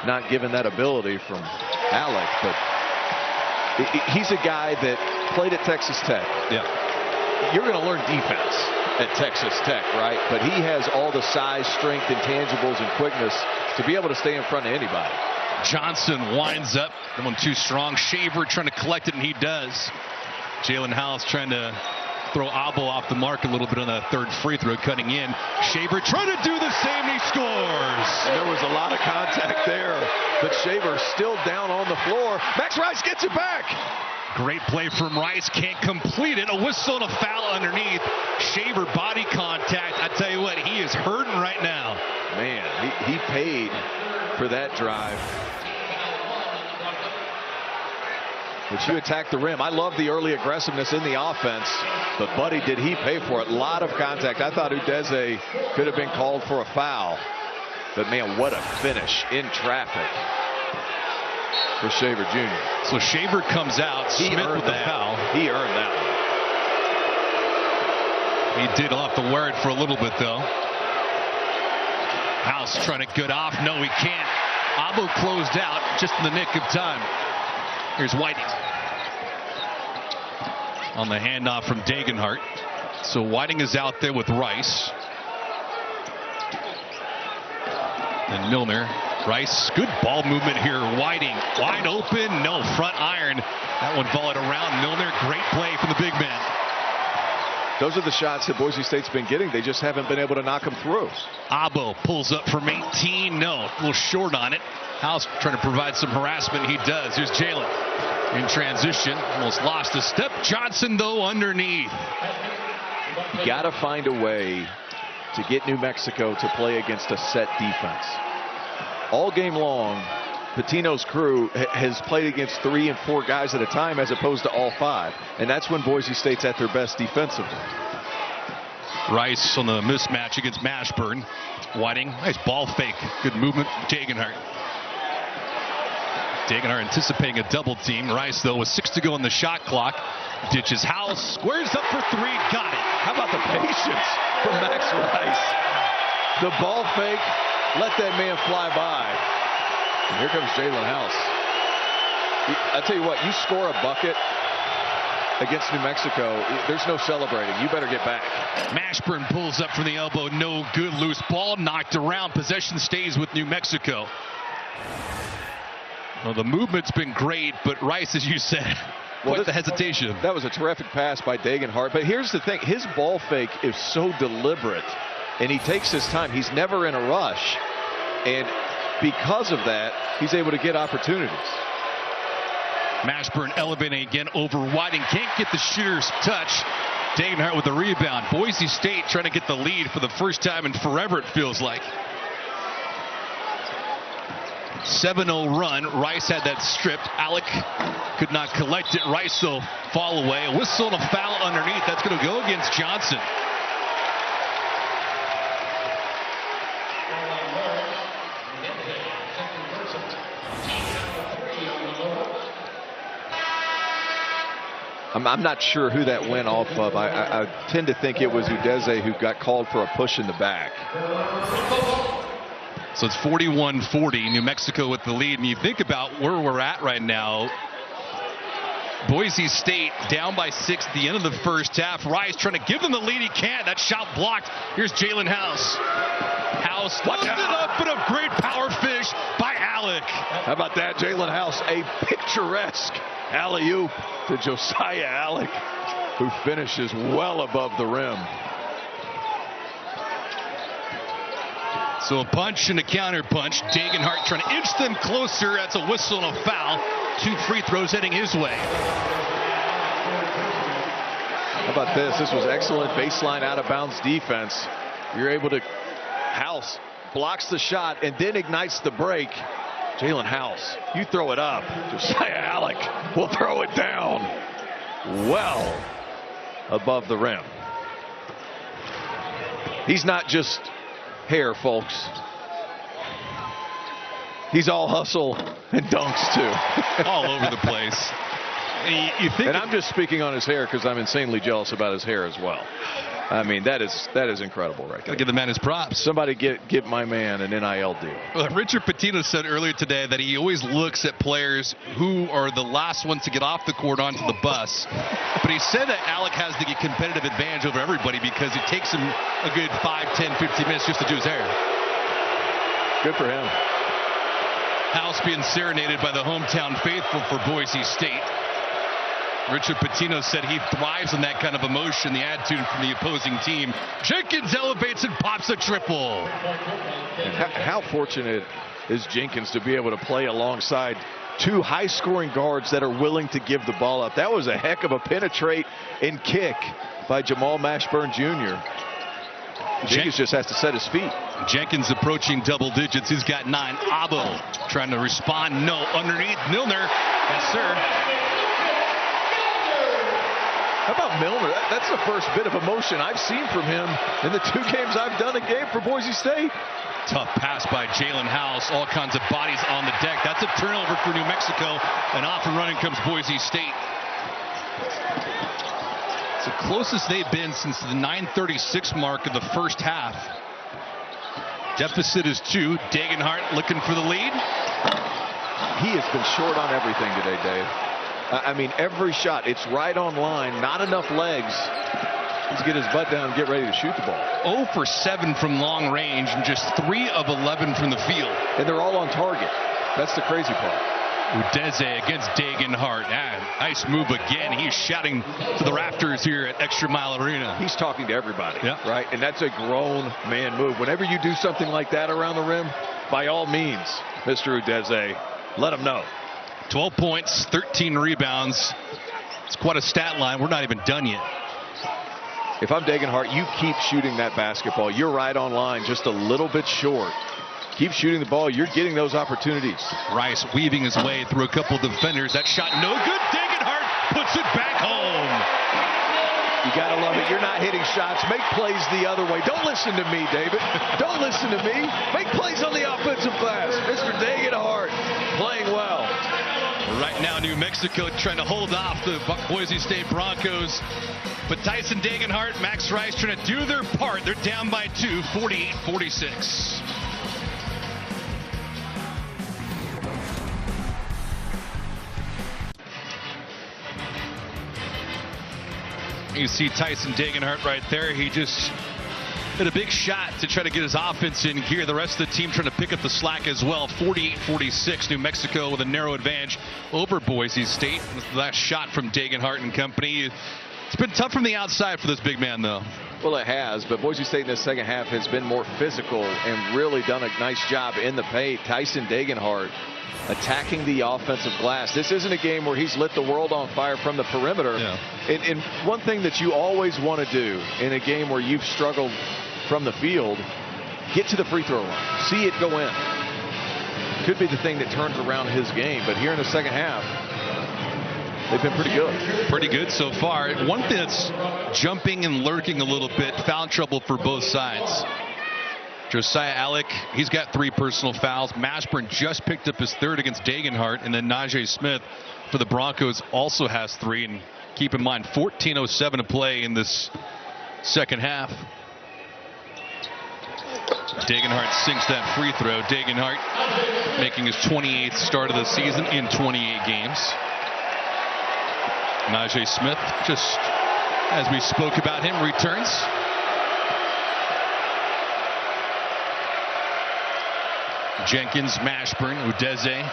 not given that ability from Alec, but he's a guy that played at Texas Tech. Yeah. You're going to learn defense at Texas Tech, right? But he has all the size, strength, intangibles, and quickness to be able to stay in front of anybody. Johnson winds up. That one too strong. Shaver trying to collect it, and he does. Jalen House trying to throw Abo off the mark a little bit on that 3rd free throw, cutting in. Shaver trying to do the same, and he scores. And there was a lot of contact there, but Shaver still down on the floor. Max Rice gets it back. Great play from Rice, can't complete it. A whistle and a foul underneath. Shaver body contact. I tell you what, he is hurting right now. Man, he paid for that drive. But you attack the rim. I love the early aggressiveness in the offense, but buddy, did he pay for it? A lot of contact. I thought Udeze could have been called for a foul, but man, what a finish in traffic for Shaver Jr. So Shaver comes out. He Smith earned with the that. foul. He earned that one. He did have to wear it for a little bit, though. House trying to get off. No, he can't. Abo closed out just in the nick of time. Here's Whiting on the handoff from Degenhart. So Whiting is out there with Rice. And Milner. Rice, good ball movement here. Whiting wide open. No, front iron. That one volleyed around Milner. Great play from the big man. Those are the shots that Boise State's been getting. They just haven't been able to knock them through. Abo pulls up from 18. No, a little short on it. House trying to provide some harassment. He does. Here's Jalen in transition. Almost lost a step. Johnson, though, underneath. You got to find a way to get New Mexico to play against a set defense. All game long, Pitino's crew has played against 3 and 4 guys at a time as opposed to all 5. And that's when Boise State's at their best defensively. Rice on the mismatch against Mashburn. Whiting, nice ball fake. Good movement. Degenhart. Degenhart anticipating a double team. Rice, though, with 6 to go on the shot clock. Ditches House. Squares up for 3. Got it. How about the patience from Max Rice? The ball fake. Let that man fly by. And here comes Jalen House. I tell you what, you score a bucket against New Mexico, there's no celebrating. You better get back. Mashburn pulls up from the elbow. No good. Loose ball knocked around. Possession stays with New Mexico. Well, the movement's been great, but Rice, as you said, quite the hesitation. That was a terrific pass by Degenhart. But here's the thing. His ball fake is so deliberate, and he takes his time. He's never in a rush. And because of that, he's able to get opportunities. Mashburn elevating again over Whiting. Can't get the shooter's touch. Degenhart with the rebound. Boise State trying to get the lead for the first time in forever, it feels like. 7-0 run. Rice had that stripped. Alec could not collect it. Rice will fall away. A whistle and a foul underneath. That's going to go against Johnson. I'm not sure who that went off of. I tend to think it was Udeze who got called for a push in the back. So it's 41-40. New Mexico with the lead. And you think about where we're at right now. Boise State down by 6 at the end of the first half. Rice trying to give them the lead. He can't. That shot blocked. Here's Jalen House. House lifted up, but a great power finish by Alec. How about that? Jalen House, a picturesque alley-oop to Josiah Alec, who finishes well above the rim. So a punch and a counter punch. Degenhart trying to inch them closer. That's a whistle and a foul. 2 free throws heading his way. How about this? This was excellent baseline out of bounds defense. You're able to, House blocks the shot and then ignites the break. Jalen House, you throw it up. Josiah Alec will throw it down well above the rim. He's not just hair, folks. He's all hustle and dunks too. All over the place. You think, and I'm just speaking on his hair because I'm insanely jealous about his hair as well. I mean, that is incredible right there. Gotta give the man his props. Somebody give my man an NIL deal. Well, Richard Pitino said earlier today that he always looks at players who are the last ones to get off the court onto the bus. But he said that Alec has the competitive advantage over everybody because it takes him a good 5, 10, 15 minutes just to do his hair. Good for him. House being serenaded by the hometown faithful for Boise State. Richard Pitino said he thrives on that kind of emotion, the attitude from the opposing team. Jenkins elevates and pops a triple. How fortunate is Jenkins to be able to play alongside 2 high-scoring guards that are willing to give the ball up. That was a heck of a penetrate and kick by Jamal Mashburn Jr. Jenkins just has to set his feet. Jenkins approaching double digits. He's got 9. Abo trying to respond. No. Underneath. Milner. Yes, sir. How about Milner? That's the first bit of emotion I've seen from him in the 2 games I've done a game for Boise State. Tough pass by Jalen House. All kinds of bodies on the deck. That's a turnover for New Mexico. And off and running comes Boise State. It's the closest they've been since the 9:36 mark of the first half. Deficit is 2. Degenhart looking for the lead. He has been short on everything today, Dave. I mean, every shot, it's right on line. Not enough legs. He's get his butt down and get ready to shoot the ball. 0 for 7 from long range and just 3 of 11 from the field. And they're all on target. That's the crazy part. Udeze against Degenhart. Nice move again. He's shouting to the rafters here at ExtraMile Arena. He's talking to everybody, yeah. Right? And that's a grown man move. Whenever you do something like that around the rim, by all means, Mr. Udeze, let him know. 12 points, 13 rebounds. It's quite a stat line. We're not even done yet. If I'm Degenhart, you keep shooting that basketball. You're right on line, just a little bit short. Keep shooting the ball. You're getting those opportunities. Rice weaving his way through a couple of defenders. That shot no good. Degenhart puts it back home. You got to love it. You're not hitting shots. Make plays the other way. Don't listen to me, David. Don't listen to me. Make plays on the offensive glass. Mr. Degenhart playing well. Right now, New Mexico trying to hold off the Boise State Broncos. But Tyson Degenhart, Max Rice trying to do their part. They're down by 2, 48-46. You see Tyson Degenhart right there. He just hit a big shot to try to get his offense in gear. The rest of the team trying to pick up the slack as well. 48-46. New Mexico with a narrow advantage over Boise State. The last shot from Degenhart and company. It's been tough from the outside for this big man, though. Well, it has, but Boise State in the second half has been more physical and really done a nice job in the paint. Tyson Degenhart attacking the offensive glass. This isn't a game where he's lit the world on fire from the perimeter. Yeah. And one thing that you always want to do in a game where you've struggled from the field, get to the free throw line. See it go in. Could be the thing that turns around his game, but here in the second half, they've been pretty good. Pretty good so far. One thing that's jumping and lurking a little bit, foul trouble for both sides. Josiah Alec, he's got 3 personal fouls. Mashburn just picked up his 3rd against Degenhart, and then Najee Smith for the Broncos also has 3. And keep in mind, 14:07 to play in this second half. Degenhart sinks that free throw. Degenhart making his 28th start of the season in 28 games. Najee Smith, just as we spoke about him, returns. Jenkins, Mashburn, Udeze,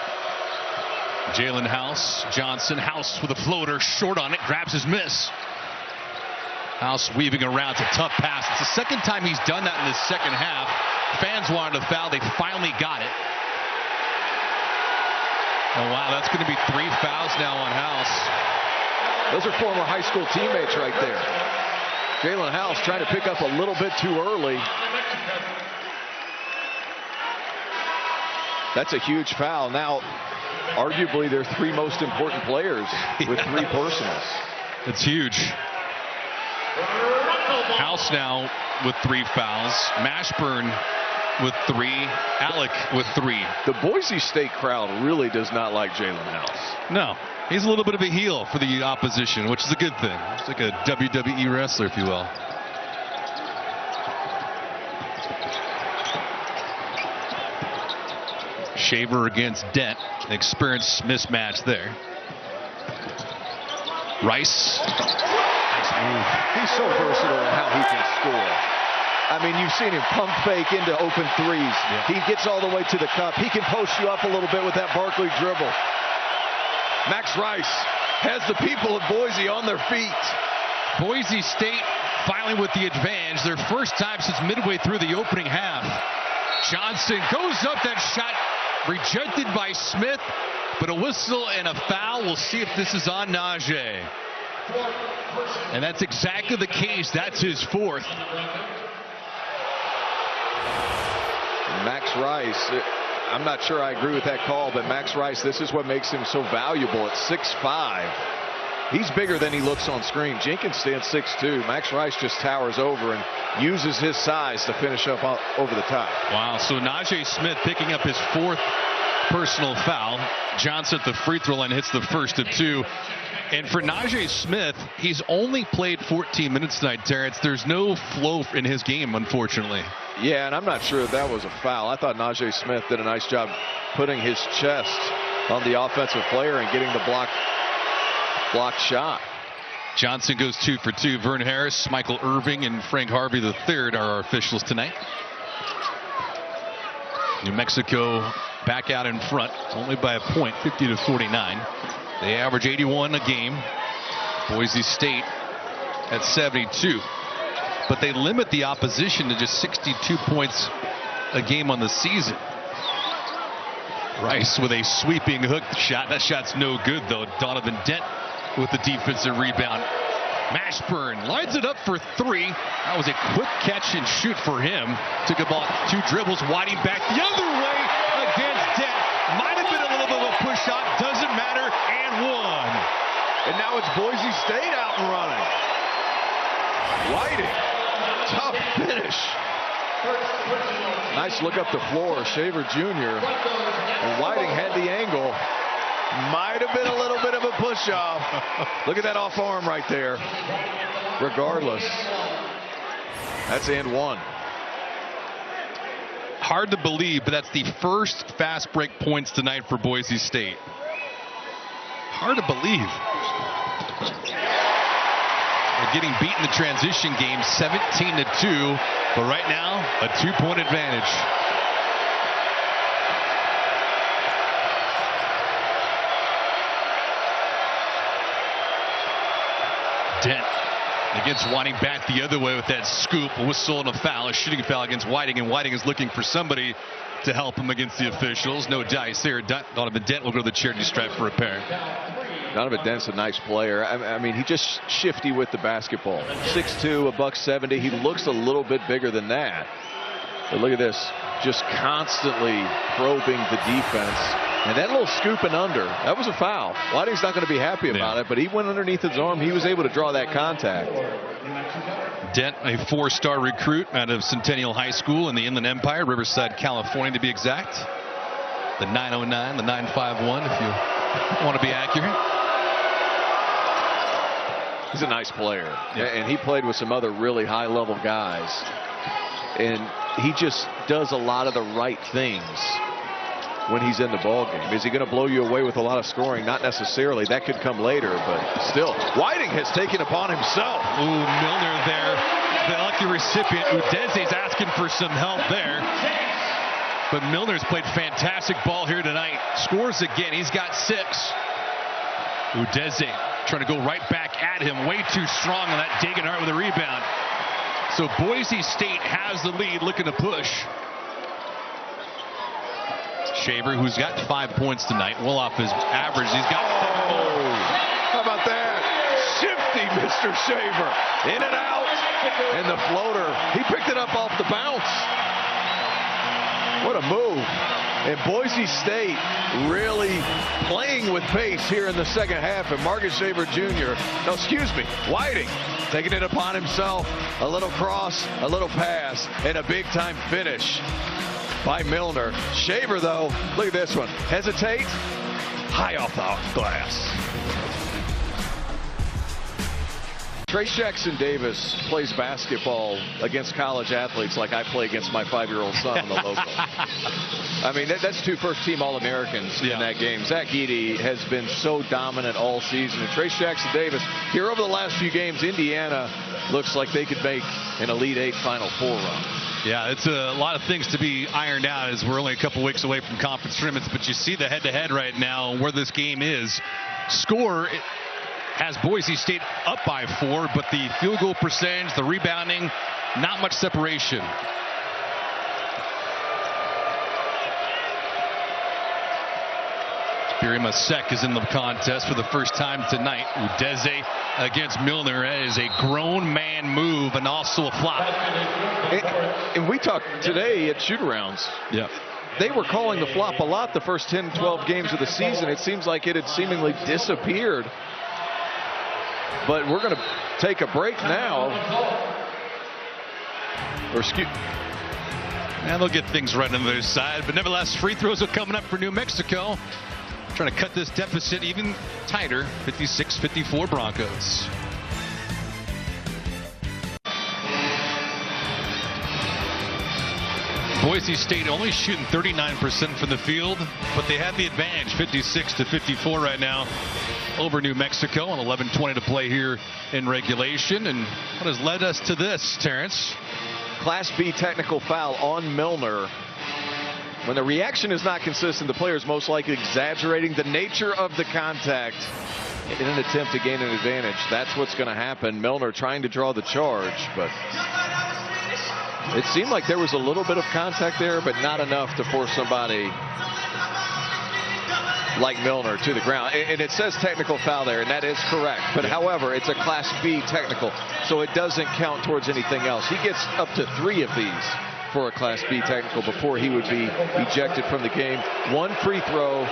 Jalen House, Johnson. House with a floater, short on it, grabs his miss. House weaving around. It's a tough pass. It's the second time he's done that in the second half. Fans wanted a foul. They finally got it. Oh, wow, that's going to be 3 fouls now on House. Those are former high school teammates right there. Jalen House trying to pick up a little bit too early. That's a huge foul. Now, arguably, their 3 most important players with 3 personals. It's huge. House now with 3 fouls. Mashburn with 3. Alec with 3. The Boise State crowd really does not like Jalen House. No. He's a little bit of a heel for the opposition, which is a good thing. It's like a WWE wrestler, if you will. Shaver against Dent. Experienced mismatch there. Rice. Nice move. He's so versatile in how he can score. I mean, you've seen him pump fake into open threes. Yeah. He gets all the way to the cup. He can post you up a little bit with that Barkley dribble. Max Rice has the people of Boise on their feet. Boise State finally with the advantage. Their first time since midway through the opening half. Johnson goes up. That shot rejected by Smith, but a whistle and a foul. We'll see if this is on Najee. And that's exactly the case. That's his 4th. Max Rice, I'm not sure I agree with that call, but Max Rice, this is what makes him so valuable at 6'5". He's bigger than he looks on screen. Jenkins stands 6'2". Max Rice just towers over and uses his size to finish up over the top. Wow, so Najee Smith picking up his 4th personal foul. Johnson at the free throw line hits the first of 2. And for Najee Smith, he's only played 14 minutes tonight, Terrence. There's no flow in his game, unfortunately. Yeah, and I'm not sure that was a foul. I thought Najee Smith did a nice job putting his chest on the offensive player and getting the blocked shot. Johnson goes 2 for 2. Vern Harris, Michael Irving, and Frank Harvey III are our officials tonight. New Mexico back out in front, only by a point, 50-49. They average 81 a game. Boise State at 72. But they limit the opposition to just 62 points a game on the season. Rice with a sweeping hook shot. That shot's no good, though. Donovan Dent with the defensive rebound. Mashburn lines it up for 3. That was a quick catch and shoot for him. Took about 2 dribbles. Whiting back the other way against Dent. Might have been a little bit of a push shot. Doesn't matter. And 1. And now it's Boise State out and running. Whiting. Tough finish. Nice look up the floor. Shaver Jr. And Whiting had the angle. Might have been a little bit of a push-off. Look at that off arm right there. Regardless, that's and 1. Hard to believe, but that's the first fast break points tonight for Boise State. Hard to believe. They're getting beat in the transition game 17-2, but right now a 2-point advantage. Dent against Whiting back the other way with that scoop, a whistle and a foul, a shooting foul against Whiting, and Whiting is looking for somebody to help him against the officials. No dice there. Donovan Dent will go to the charity stripe for a pair. Donovan Dent's a nice player. I mean, he just shifty with the basketball. 6'2", $170. He looks a little bit bigger than that. But look at this, just constantly probing the defense. And that little scoop and under, that was a foul. Whiting's not going to be happy about it, but he went underneath his arm. He was able to draw that contact. Dent, a 4-star recruit out of Centennial High School in the Inland Empire, Riverside, California to be exact. The 909, the 951 if you want to be accurate. He's a nice player, and he played with some other really high-level guys. And he just does a lot of the right things when he's in the ball game. Is he going to blow you away with a lot of scoring? Not necessarily. That could come later, but still. Whiting has taken upon himself. Ooh, Milner there. The lucky recipient. Udeze's asking for some help there. But Milner's played fantastic ball here tonight. Scores again. He's got 6. Udeze trying to go right back at him. Way too strong on that. Degenhart with a rebound. So Boise State has the lead, looking to push. Shaver, who's got 5 points tonight, well off his average. He's got. Oh, how about that? Shifty, Mr. Shaver. In and out. And the floater. He picked it up off the bounce. What a move. And Boise State really playing with pace here in the second half. And Marcus Shaver Jr. No, excuse me, Whiting taking it upon himself. A little cross, a little pass, and a big-time finish by Milner. Shaver, though, look at this one. Hesitate, high off the glass. Trace Jackson Davis plays basketball against college athletes like I play against my 5-year-old son on the local. I mean, that's 2 first-team All-Americans in that game. Zach Edey has been so dominant all season. And Trace Jackson Davis, here over the last few games, Indiana looks like they could make an Elite 8 Final 4 run. Yeah, it's a lot of things to be ironed out as we're only a couple weeks away from conference tournaments. But you see the head-to-head right now where this game is. Score has Boise State up by 4, but the field goal percentage, the rebounding, not much separation. Birima Sek is in the contest for the first time tonight. Udeze against Milner is a grown man move and also a flop. And we talked today at shoot-arounds. Yeah. They were calling the flop a lot the first 10, 12 games of the season. It seems like it had seemingly disappeared But we're going to take a break now. Or excuse. And they'll get things right on the other side. But nevertheless, free throws are coming up for New Mexico. Trying to cut this deficit even tighter. 56-54 Broncos. Boise State only shooting 39% from the field, but they have the advantage, 56-54 right now over New Mexico, and 11:20 to play here in regulation. And what has led us to this, Terrence? Class B technical foul on Milner. When the reaction is not consistent, the player is most likely exaggerating the nature of the contact in an attempt to gain an advantage. That's what's going to happen. Milner trying to draw the charge, but it seemed like there was a little bit of contact there, but not enough to force somebody like Milner to the ground. And it says technical foul there, and that is correct. But however, it's a Class B technical, so it doesn't count towards anything else. He gets up to 3 of these for a Class B technical before he would be ejected from the game. 1 free throw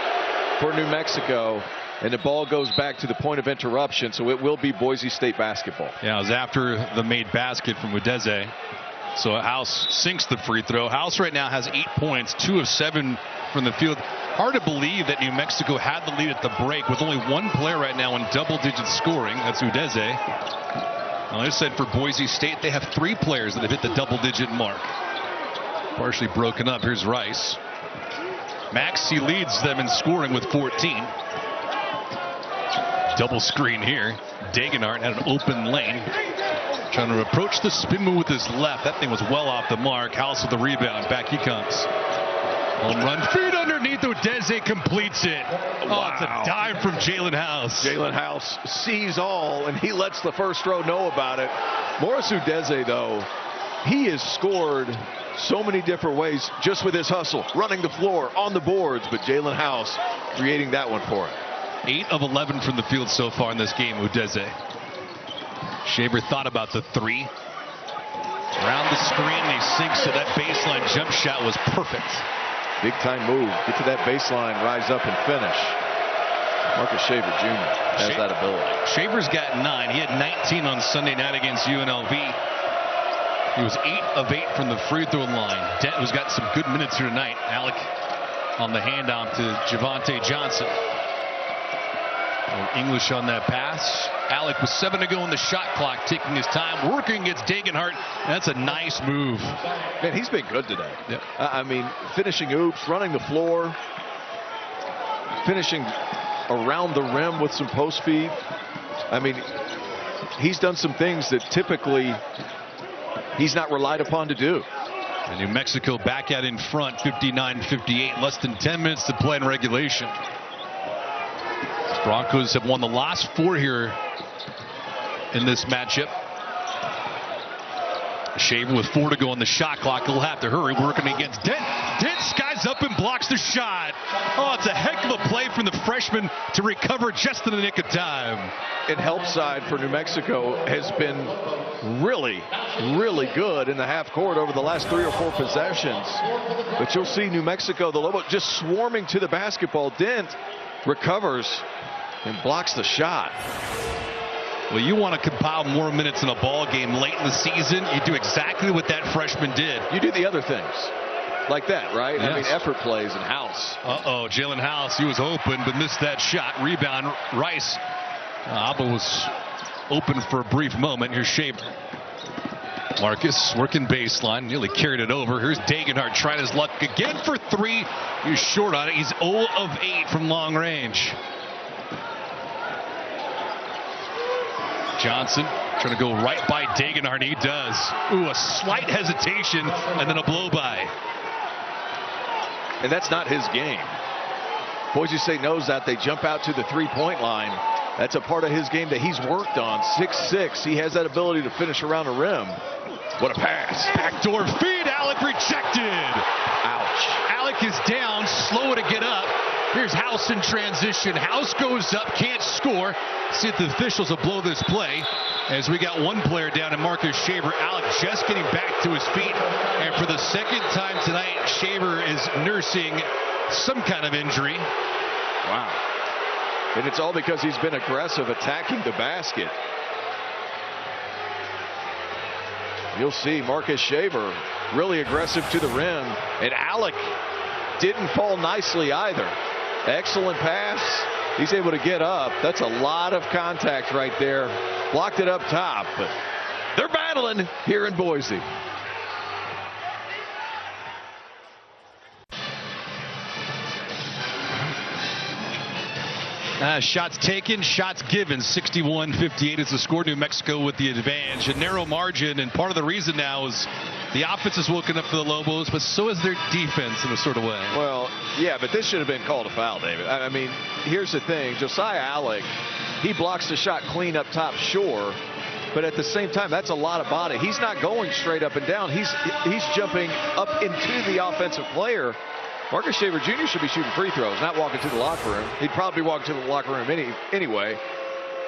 for New Mexico, and the ball goes back to the point of interruption, so it will be Boise State basketball. Yeah, it was after the made basket from Udeze. So House sinks the free throw. House right now has 8 points, 2 of 7 from the field. Hard to believe that New Mexico had the lead at the break with only 1 player right now in double-digit scoring. That's Udeze. Like I said, for Boise State, they have 3 players that have hit the double-digit mark. Partially broken up. Here's Rice. Maxey leads them in scoring with 14. Double screen here. Degenhardt had an open lane. Trying to approach the spin move with his left. That thing was well off the mark. House with the rebound. Back he comes. Home run. Feed underneath. Udeze completes it. Oh, it's a dive from Jalen House. Jalen House sees all, and he lets the first row know about it. Morris Udeze, though, he has scored so many different ways just with his hustle, running the floor, on the boards, but Jalen House creating that one for him. 8 of 11 from the field so far in this game, Udeze. Shaver thought about the 3. Around the screen, he sinks it. That baseline jump shot was perfect. Big time move. Get to that baseline, rise up and finish. Marcus Shaver Jr. has that ability. Shaver's got 9. He had 19 on Sunday night against UNLV. He was 8 of 8 from the free throw line. Dent, who's got some good minutes here tonight. Alec on the handoff to Javonte Johnson. English on that pass. Alec with 7 to go in the shot clock, taking his time, working against Degenhardt. That's a nice move. Man, he's been good today. Yep. I mean, finishing oops, running the floor, finishing around the rim with some post feed. I mean, he's done some things that typically he's not relied upon to do. And New Mexico back out in front, 59-58, less than 10 minutes to play in regulation. Broncos have won the last 4 here in this matchup. Shaver with 4 to go on the shot clock. He'll have to hurry, working against Dent. Dent skies up and blocks the shot. Oh, it's a heck of a play from the freshman to recover just in the nick of time. And help side for New Mexico has been really, really good in the half court over the last 3 or 4 possessions. But you'll see New Mexico, the Lobos, just swarming to the basketball. Dent recovers and blocks the shot. Well, you want to compile more minutes in a ball game late in the season. You do exactly what that freshman did. You do the other things like that, right? Yes. I mean, effort plays and House. Uh-oh, Jalen House, he was open but missed that shot. Rebound, Rice. Abba was open for a brief moment. Here's Shaver. Marcus working baseline, nearly carried it over. Here's Degenhardt trying his luck again for 3. He's short on it. He's 0 of 8 from long range. Johnson trying to go right by Degenhardt. He does. Ooh, a slight hesitation and then a blow by. And that's not his game. Boise State knows that. They jump out to the 3-point line. That's a part of his game that he's worked on. 6'6". He has that ability to finish around the rim. What a pass. Backdoor feed. Alec rejected. Ouch. Alec is down. Slow to get up. Here's House in transition. House goes up. Can't score. See if the officials will blow this play. As we got 1 player down and Marcus Shaver. Alec just getting back to his feet. And for the 2nd time tonight, Shaver is nursing some kind of injury. Wow. And it's all because he's been aggressive attacking the basket. You'll see Marcus Shaver really aggressive to the rim. And Alec didn't fall nicely either. Excellent pass. He's able to get up. That's a lot of contact right there. Blocked it up top. But they're battling here in Boise. Shots taken, shots given. 61-58 is the score. New Mexico with the advantage. A narrow margin, and part of the reason now is the offense is woken up for the Lobos, but so is their defense in a sort of way. Well, yeah, but this should have been called a foul, David. I mean, here's the thing. Josiah Alec, he blocks the shot clean up top, sure. But at the same time, that's a lot of body. He's not going straight up and down. He's jumping up into the offensive player. Marcus Shaver Jr. should be shooting free throws, not walking to the locker room. He'd probably be walking to the locker room anyway.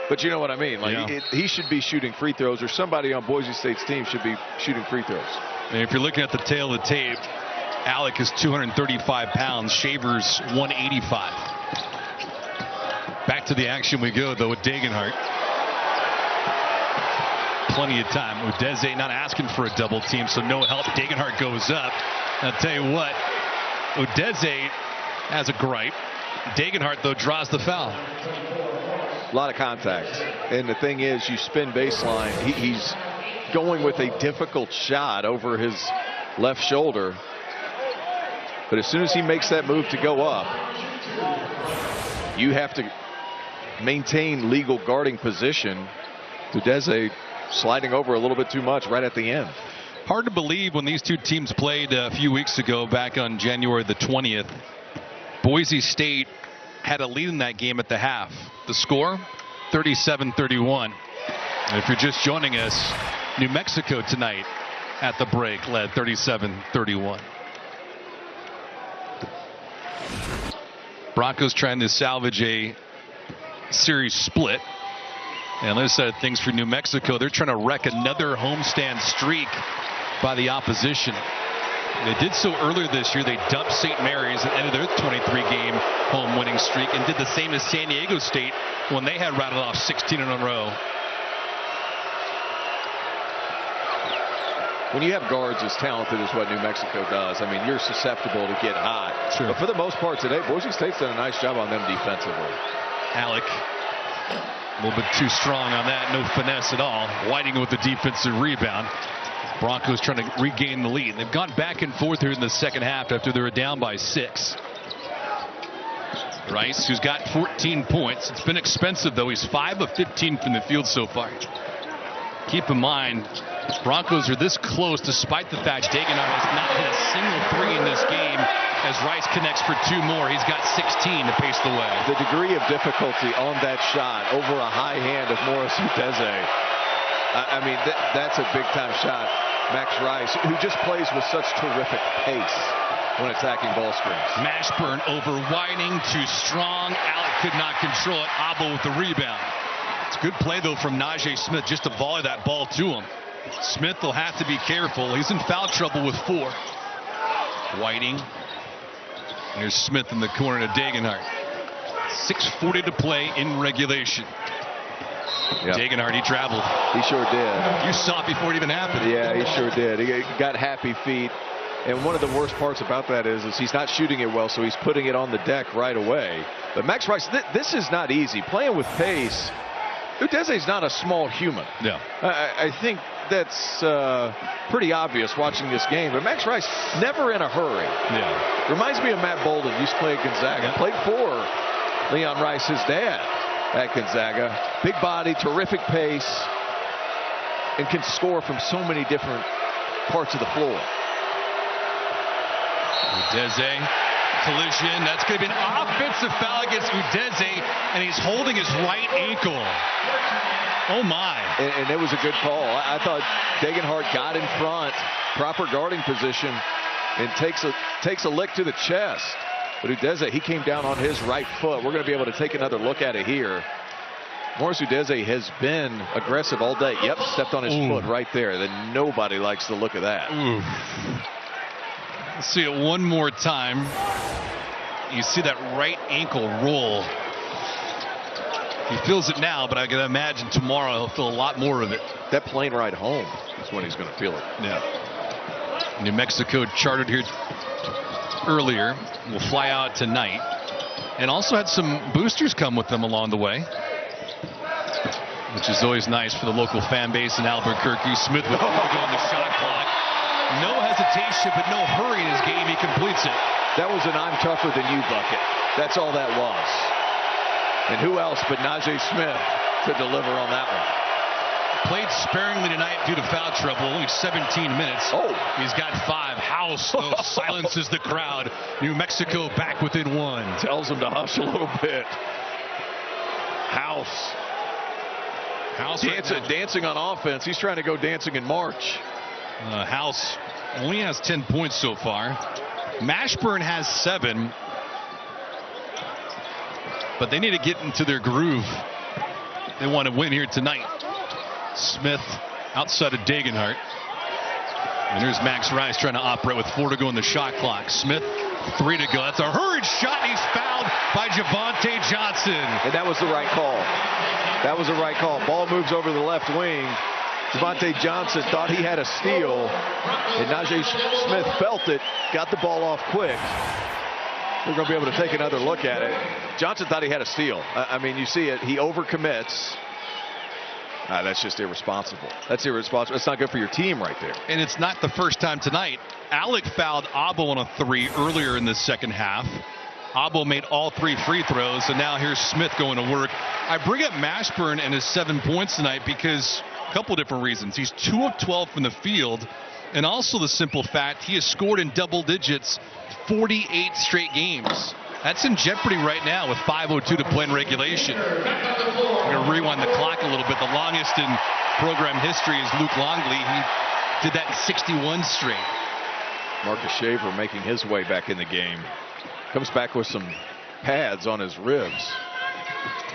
But you know what I mean. Like he should be shooting free throws, or somebody on Boise State's team should be shooting free throws. And if you're looking at the tail of the tape, Alec is 235 pounds. Shaver's 185. Back to the action we go, though, with Degenhart. Plenty of time. Udeze not asking for a double team, so no help. Degenhart goes up. I'll tell you what, Udeze has a gripe. Degenhart, though, draws the foul. A lot of contact. And the thing is, you spin baseline. He's going with a difficult shot over his left shoulder. But as soon as he makes that move to go up, you have to maintain legal guarding position. Udeze sliding over a little bit too much right at the end. Hard to believe when these two teams played a few weeks ago, back on January the 20th. Boise State had a lead in that game at the half. The score, 37-31. And if you're just joining us, New Mexico tonight at the break led 37-31. Broncos trying to salvage a series split. And this side of things for New Mexico, they're trying to wreck another homestand streak by the opposition. They did so earlier this year. They dumped St. Mary's at the end of their 23-game home winning streak, and did the same as San Diego State when they had rattled off 16 in a row. When you have guards as talented as what New Mexico does, I mean, you're susceptible to get hot. Sure. But for the most part today, Boise State's done a nice job on them defensively. Alec, a little bit too strong on that. No finesse at all. Whiting with the defensive rebound. Broncos trying to regain the lead. They've gone back and forth here in the second half after they were down by 6. Rice, who's got 14 points. It's been expensive, though. He's 5 of 15 from the field so far. Keep in mind, Broncos are this close despite the fact Degenhart has not hit a single 3 in this game. As Rice connects for 2 more, he's got 16 to pace the way. The degree of difficulty on that shot over a high hand of Morris Udeze. I mean, that's a big-time shot. Max Rice, who just plays with such terrific pace when attacking ball screens. Mashburn over Whiting, too strong. Alec could not control it. Abel with the rebound. It's a good play, though, from Najee Smith just to volley that ball to him. Smith will have to be careful. He's in foul trouble with 4. Whiting. And there's Smith in the corner to Degenhart. 6:40 to play in regulation. Yep. Degenhart, he traveled. He sure did. You saw it before it even happened. Yeah, he sure did. He got happy feet. And one of the worst parts about that is he's not shooting it well, so he's putting it on the deck right away. But Max Rice, this is not easy. Playing with pace, Udeze's not a small human. Yeah. I think that's pretty obvious watching this game. But Max Rice, never in a hurry. Yeah. Reminds me of Matt Bolden, used to play at Gonzaga. Yeah. Played for Leon Rice, his dad, at Gonzaga. Big body, terrific pace, and can score from so many different parts of the floor. Udeze, collision. That's going to be an offensive foul against Udeze, and he's holding his right ankle. Oh, my. And it was a good call. I thought Degenhart got in front, proper guarding position, and takes a lick to the chest. But Udeze, he came down on his right foot. We're going to be able to take another look at it here. Morris Udeze has been aggressive all day. Yep, stepped on his foot right there. Then nobody likes the look of that. Let's see it one more time. You see that right ankle roll. He feels it now, but I can imagine tomorrow he'll feel a lot more of it. That plane ride home is when he's going to feel it. Yeah. New Mexico chartered here earlier. Will fly out tonight. And also had some boosters come with them along the way, which is always nice for the local fan base in Albuquerque. Smith with on the shot clock. No hesitation, but no hurry in his game. He completes it. That was an I'm tougher than you bucket. That's all that was. And who else but Najee Smith to deliver on that one? Played sparingly tonight due to foul trouble. Only 17 minutes. Oh. He's got 5. House, though, silences the crowd. New Mexico back within 1. Tells him to hush a little bit. House dancing on offense. He's trying to go dancing in March. House only has 10 points so far. Mashburn has 7. But they need to get into their groove. They want to win here tonight. Smith outside of Dagenhart. And there's Max Rice trying to operate with 4 to go in the shot clock. Smith, 3 to go. That's a hurried shot. And he's fouled by Javonte Johnson. And that was the right call. That was the right call. Ball moves over the left wing. Javonte Johnson thought he had a steal. And Najee Smith felt it. Got the ball off quick. We're going to be able to take another look at it. Johnson thought he had a steal. I mean, you see it. He overcommits. That's just irresponsible. That's irresponsible. It's not good for your team right there. And it's not the first time tonight. Alec fouled Abo on a 3 earlier in the second half. Abo made all 3 free throws, and now here's Smith going to work. I bring up Mashburn and his 7 points tonight because a couple different reasons. He's 2 of 12 from the field, and also the simple fact he has scored in double digits 48 straight games. That's in jeopardy right now with 5:02 to play in regulation. We're going to rewind the clock a little bit. The longest in program history is Luke Longley. He did that in 61 straight. Marcus Shaver making his way back in the game. Comes back with some pads on his ribs.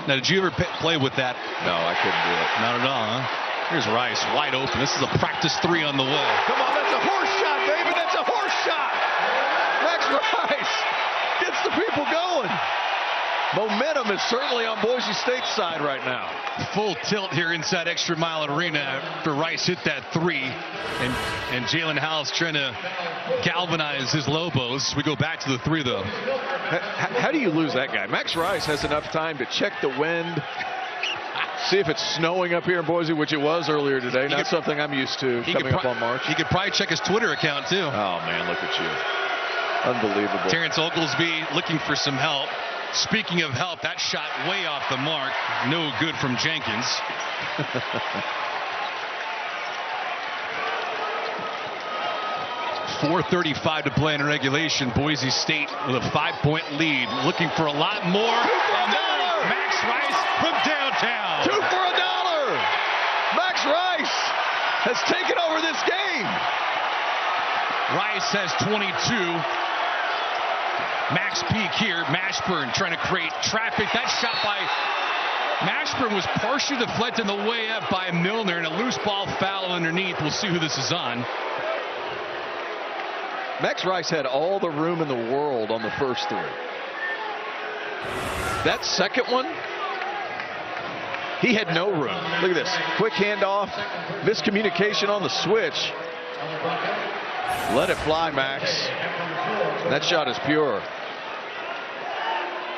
Now, did you ever play with that? No, I couldn't do it. Not at all, huh? Here's Rice, wide open. This is a practice 3 on the way. Come on, that's a horse shot, baby. That's a horse shot. Max Rice gets the people going. Momentum is certainly on Boise State's side right now. Full tilt here inside ExtraMile Arena after Rice hit that 3. And Jalen House trying to galvanize his Lobos. We go back to the 3, though. How do you lose that guy? Max Rice has enough time to check the wind, see if it's snowing up here in Boise, which it was earlier today. Not something I'm used to coming up on March. He could probably check his Twitter account, too. Oh, man, look at you. Unbelievable. Terrence Oglesby looking for some help. Speaking of help, that shot way off the mark. No good from Jenkins. 4:35 to play in regulation. Boise State with a 5-point lead. Looking for a lot more. Max Rice from downtown. 2 for $1. Max Rice has taken over this game. Rice has 22. Max peak here. Mashburn trying to create traffic. That shot by Mashburn was partially deflected on the way up by Milner, and a loose ball foul underneath. We'll see who this is on. Max Rice had all the room in the world on the first 3. That second one, he had no room. Look at this. Quick handoff, miscommunication on the switch. Let it fly, Max. That shot is pure.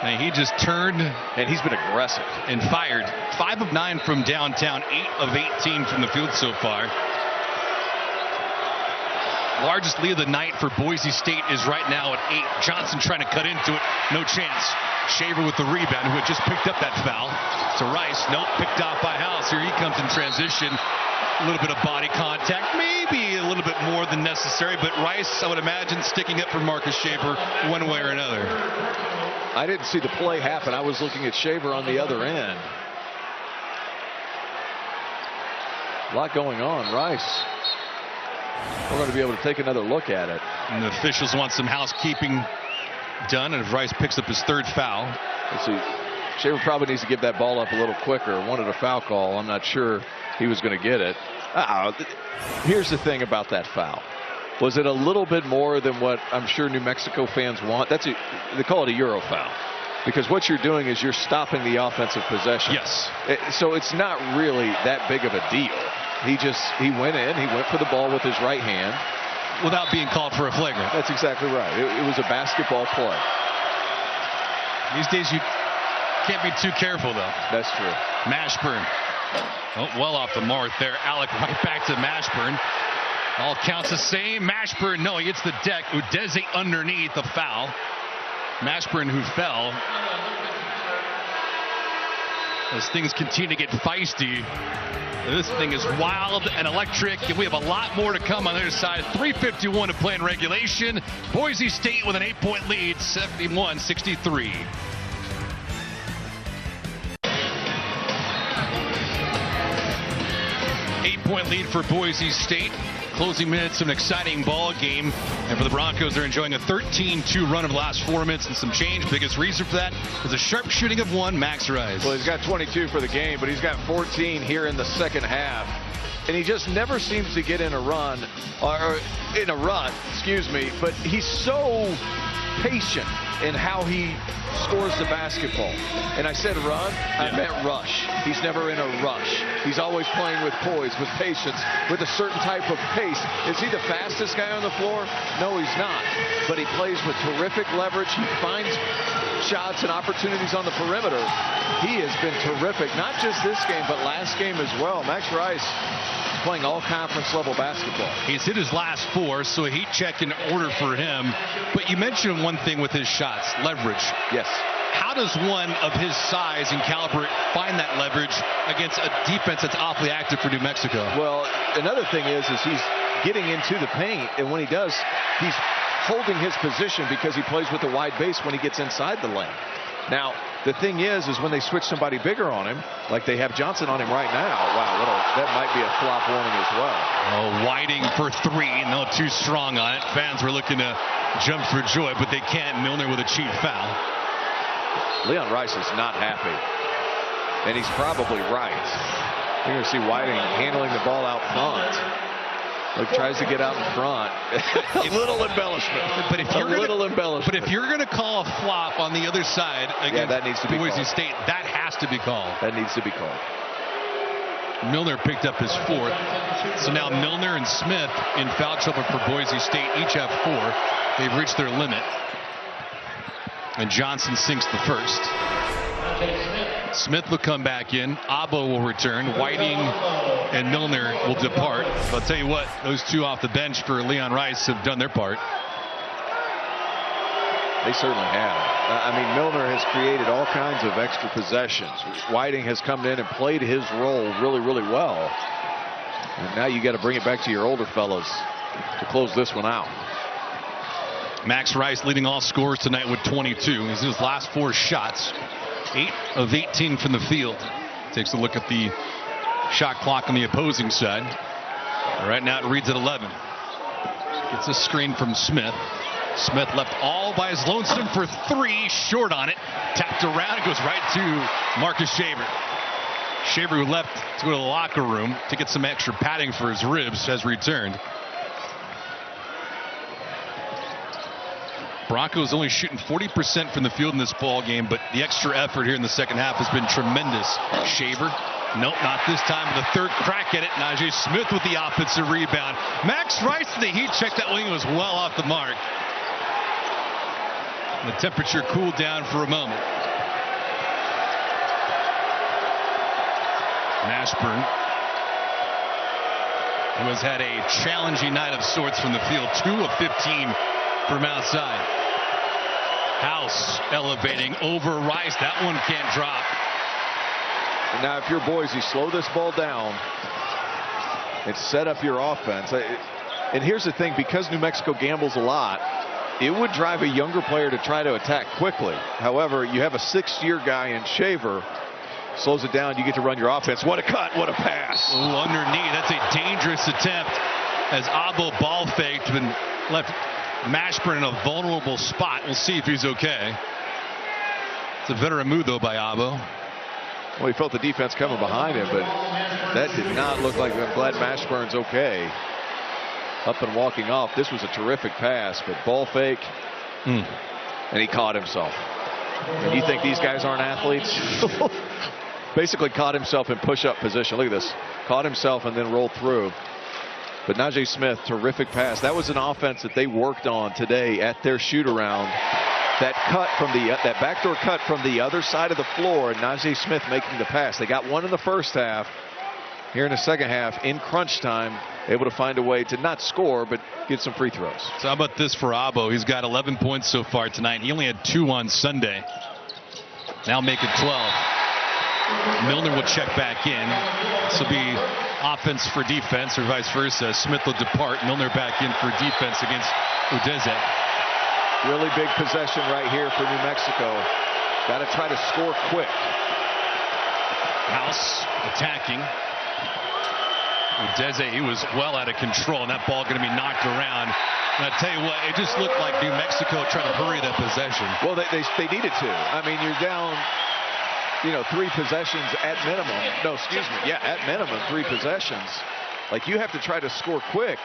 And he just turned. And he's been aggressive. And fired. 5 of 9 from downtown, 8 of 18 from the field so far. Largest lead of the night for Boise State is right now at 8. Johnson trying to cut into it. No chance. Shaver with the rebound, who had just picked up that foul. To Rice. Nope, picked off by House. Here he comes in transition. A little bit of body contact. Maybe a little bit more than necessary. But Rice, I would imagine, sticking up for Marcus Shaver one way or another. I didn't see the play happen. I was looking at Shaver on the other end. A lot going on. Rice. We're going to be able to take another look at it. And the officials want some housekeeping done, and if Rice picks up his 3rd foul. Let's see. Shaver probably needs to give that ball up a little quicker. Wanted a foul call. I'm not sure he was going to get it. Here's the thing about that foul. Was it a little bit more than what I'm sure New Mexico fans want? They call it a Euro foul. Because what you're doing is you're stopping the offensive possession. Yes. So it's not really that big of a deal. He went in, he went for the ball with his right hand. Without being called for a flagrant. That's exactly right. It was a basketball play. These days you can't be too careful, though. That's true. Mashburn. Oh, well off the mark there. Alec right back to Mashburn. All counts the same. Mashburn, no, he hits the deck. Udeze underneath the foul. Mashburn, who fell. As things continue to get feisty, this thing is wild and electric, and we have a lot more to come on the other side. 3:51 to play in regulation. Boise State with an 8-point lead, 71-63. Eight-point lead for Boise State. Closing minutes of an exciting ball game. And for the Broncos, they're enjoying a 13-2 run of the last 4 minutes and some change. Biggest reason for that is a sharp shooting of one, Max Rice. Well, he's got 22 for the game, but he's got 14 here in the second half. And he just never seems to get in a run, or in a rut, excuse me, but he's so patient in how he scores the basketball. And I said run, I meant rush. He's never in a rush. He's always playing with poise, with patience, with a certain type of pace. Is he the fastest guy on the floor? No, he's not. But he plays with terrific leverage. He finds shots and opportunities on the perimeter. He has been terrific, not just this game, but last game as well. Max Rice playing all conference level basketball. He's hit his last 4, so a heat check in order for him. But you mentioned one thing with his shots, leverage. Yes. How does one of his size and caliber find that leverage against a defense that's awfully active for New Mexico? Well, another thing is he's getting into the paint, and when he does, he's holding his position because he plays with a wide base when he gets inside the lane. Now, the thing is when they switch somebody bigger on him, like they have Johnson on him right now, wow, that might be a flop warning as well. Oh, Whiting for 3, no, too strong on it. Fans were looking to jump for joy, but they can't. Milner with a cheap foul. Leon Rice is not happy, and he's probably right. You're going to see Whiting handling the ball out front. Like tries to get out in front. A little embellishment. But if you're going to call a flop on the other side against that needs to be Boise called. State, that has to be called. That needs to be called. Milner picked up his 4th. So now Milner and Smith in foul trouble for Boise State. Each have 4. They've reached their limit. And Johnson sinks the first. Smith will come back in. Abo will return. Whiting and Milner will depart. But I'll tell you what, those 2 off the bench for Leon Rice have done their part. They certainly have. I mean, Milner has created all kinds of extra possessions. Whiting has come in and played his role really, really well. And now you got to bring it back to your older fellas to close this one out. Max Rice leading all scorers tonight with 22. He's his last 4 shots. 8 of 18 from the field. Takes a look at the shot clock on the opposing side. Right now it reads at 11. Gets a screen from Smith. Smith left all by his lonesome for 3. Short on it. Tapped around. It goes right to Marcus Shaver. Shaver, who left to go to the locker room to get some extra padding for his ribs, has returned. Broncos only shooting 40% from the field in this ball game, but the extra effort here in the second half has been tremendous. Shaver, nope, not this time. The 3rd crack at it. Najee Smith with the offensive rebound. Max Rice, the heat check. That wing was well off the mark. The temperature cooled down for a moment. Mashburn, who has had a challenging night of sorts from the field, 2 of 15 from outside. House elevating over Rice. That one can't drop. And now if you're Boise, slow this ball down and set up your offense. And here's the thing, because New Mexico gambles a lot, it would drive a younger player to try to attack quickly. However, you have a 6th-year guy in Shaver, slows it down, you get to run your offense. What a cut, what a pass. Ooh, underneath, that's a dangerous attempt as Abo ball faked and left Mashburn in a vulnerable spot. We'll see if he's okay. It's a veteran move, though, by Abo. Well, he felt the defense coming behind him, but that did not look like. I'm glad Mashburn's okay. Up and walking off. This was a terrific pass, but ball fake, and he caught himself. And you think these guys aren't athletes? Basically caught himself in push-up position. Look at this. Caught himself and then rolled through. But Najee Smith, terrific pass. That was an offense that they worked on today at their shoot-around. That cut from that backdoor cut from the other side of the floor, and Najee Smith making the pass. They got one in the first half. Here in the second half, in crunch time, able to find a way to not score, but get some free throws. So how about this for Abo? He's got 11 points so far tonight. He only had 2 on Sunday. Now make it 12. Milner will check back in. This will be offense for defense, or vice versa. Smith will depart. Milner back in for defense against Udeze. Really big possession right here for New Mexico. Got to try to score quick. House attacking. Udeze, he was well out of control, and that ball going to be knocked around. And I tell you what, it just looked like New Mexico trying to hurry that possession. Well, they needed to. I mean, you're down, 3 possessions at minimum. No, excuse me. Yeah, at minimum, 3 possessions. Like, you have to try to score quick.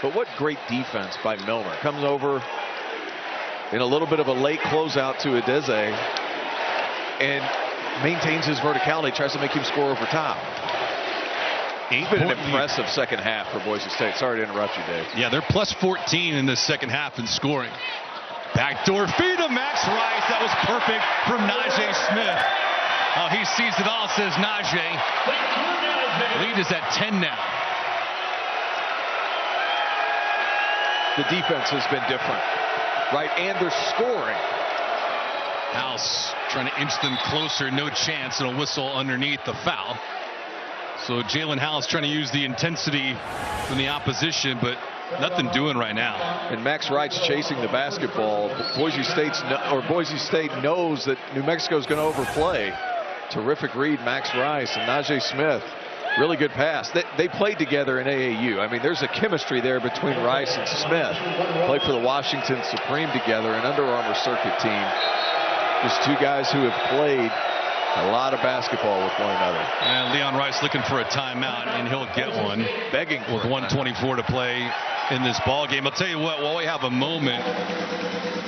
But what great defense by Milner. Comes over in a little bit of a late closeout to Udeze and maintains his verticality, tries to make him score over top. It's been an impressive second half for Boise State. Sorry to interrupt you, Dave. Yeah, they're plus 14 in the second half in scoring. Backdoor feed to Max Rice. That was perfect from Najee Smith. Oh, he sees it all, says Najee. Lead is at 10 now. The defense has been different, right? And they're scoring. House trying to inch them closer. No chance, and a whistle underneath the foul. So Jalen House trying to use the intensity from the opposition, but nothing doing right now. And Max Wright's chasing the basketball. Boise State knows that New Mexico's going to overplay. Terrific read, Max Rice and Najee Smith. Really good pass. They played together in AAU. I mean, there's a chemistry there between Rice and Smith. Played for the Washington Supreme together, an Under Armour circuit team. Just 2 guys who have played a lot of basketball with one another. And Leon Rice looking for a timeout, and he'll get one. Begging with 1:24 to play in this ball game. I'll tell you what, while we have a moment,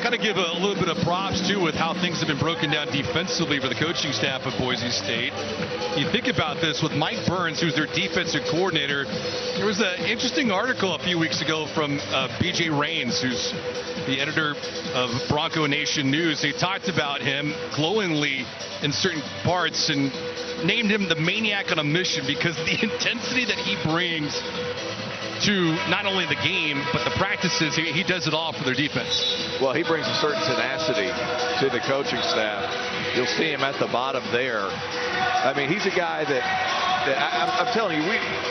kind of give a little bit of props too with how things have been broken down defensively for the coaching staff of Boise State. You think about this with Mike Burns, who's their defensive coordinator. There was an interesting article a few weeks ago from BJ Rains, who's the editor of Bronco Nation News. He talked about him glowingly in certain parts and named him the maniac on a mission because of the intensity that he brings to not only the game but the practices. He does it all for their defense. Well, he brings a certain tenacity to the coaching staff. You'll see him at the bottom there. I mean, he's a guy that I'm telling you,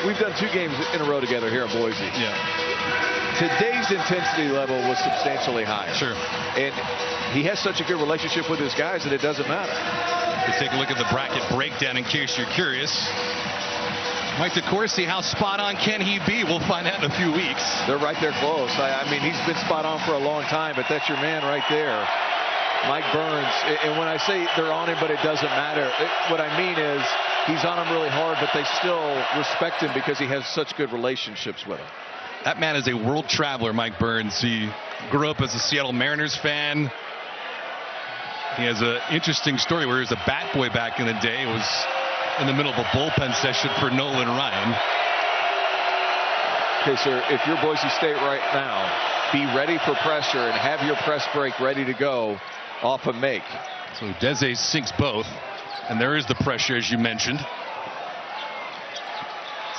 we've done 2 games in a row together here in Boise. Yeah. Today's intensity level was substantially higher. Sure. And he has such a good relationship with his guys that it doesn't matter. Let's take a look at the bracket breakdown in case you're curious. Mike DeCourcy, how spot on can he be? We'll find out in a few weeks. They're right there close. I mean, he's been spot on for a long time, but that's your man right there, Mike Burns. And when I say they're on him, but it doesn't matter, what I mean is he's on him really hard, but they still respect him because he has such good relationships with him. That man is a world traveler, Mike Burns. He grew up as a Seattle Mariners fan. He has an interesting story where he was a bat boy back in the day. It was in the middle of a bullpen session for Nolan Ryan. Okay, sir, if you're Boise State right now, be ready for pressure and have your press break ready to go off a make. So Udeze sinks both, and there is the pressure, as you mentioned.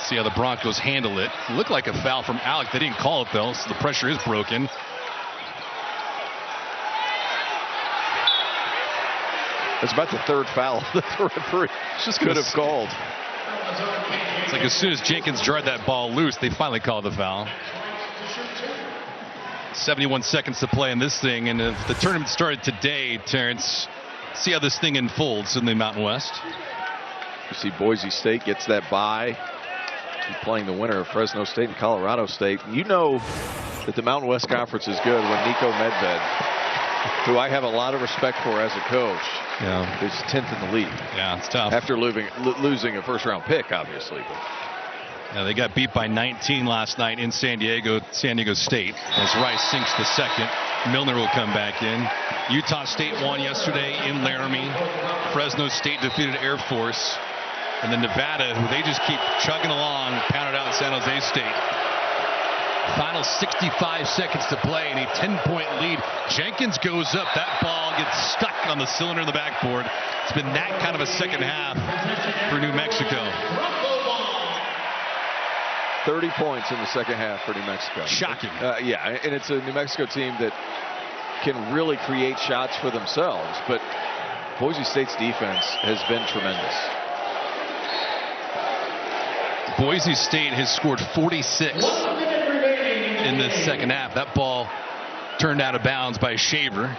See how the Broncos handle it. It looked like a foul from Alec. They didn't call it, though, so the pressure is broken. It's about the 3rd foul that the referee could have called. It's like as soon as Jenkins jarred that ball loose, they finally called the foul. 71 seconds to play in this thing, and if the tournament started today, Terrence, see how this thing unfolds in the Mountain West. You see Boise State gets that bye. Playing the winner of Fresno State and Colorado State. You know that the Mountain West Conference is good when Nico Medved, who I have a lot of respect for as a coach, is 10th in the league. Yeah, it's tough. After losing a first-round pick, obviously. But. Yeah, they got beat by 19 last night in San Diego State, as Rice sinks the second. Milner will come back in. Utah State won yesterday in Laramie. Fresno State defeated Air Force. And then Nevada, who they just keep chugging along, pounded out San Jose State. Final 65 seconds to play and a 10-point lead. Jenkins goes up. That ball gets stuck on the cylinder in the backboard. It's been that kind of a second half for New Mexico. 30 points in the second half for New Mexico. Shocking. Yeah, and it's a New Mexico team that can really create shots for themselves, but Boise State's defense has been tremendous. Boise State has scored 46 in the second half. That ball turned out of bounds by Shaver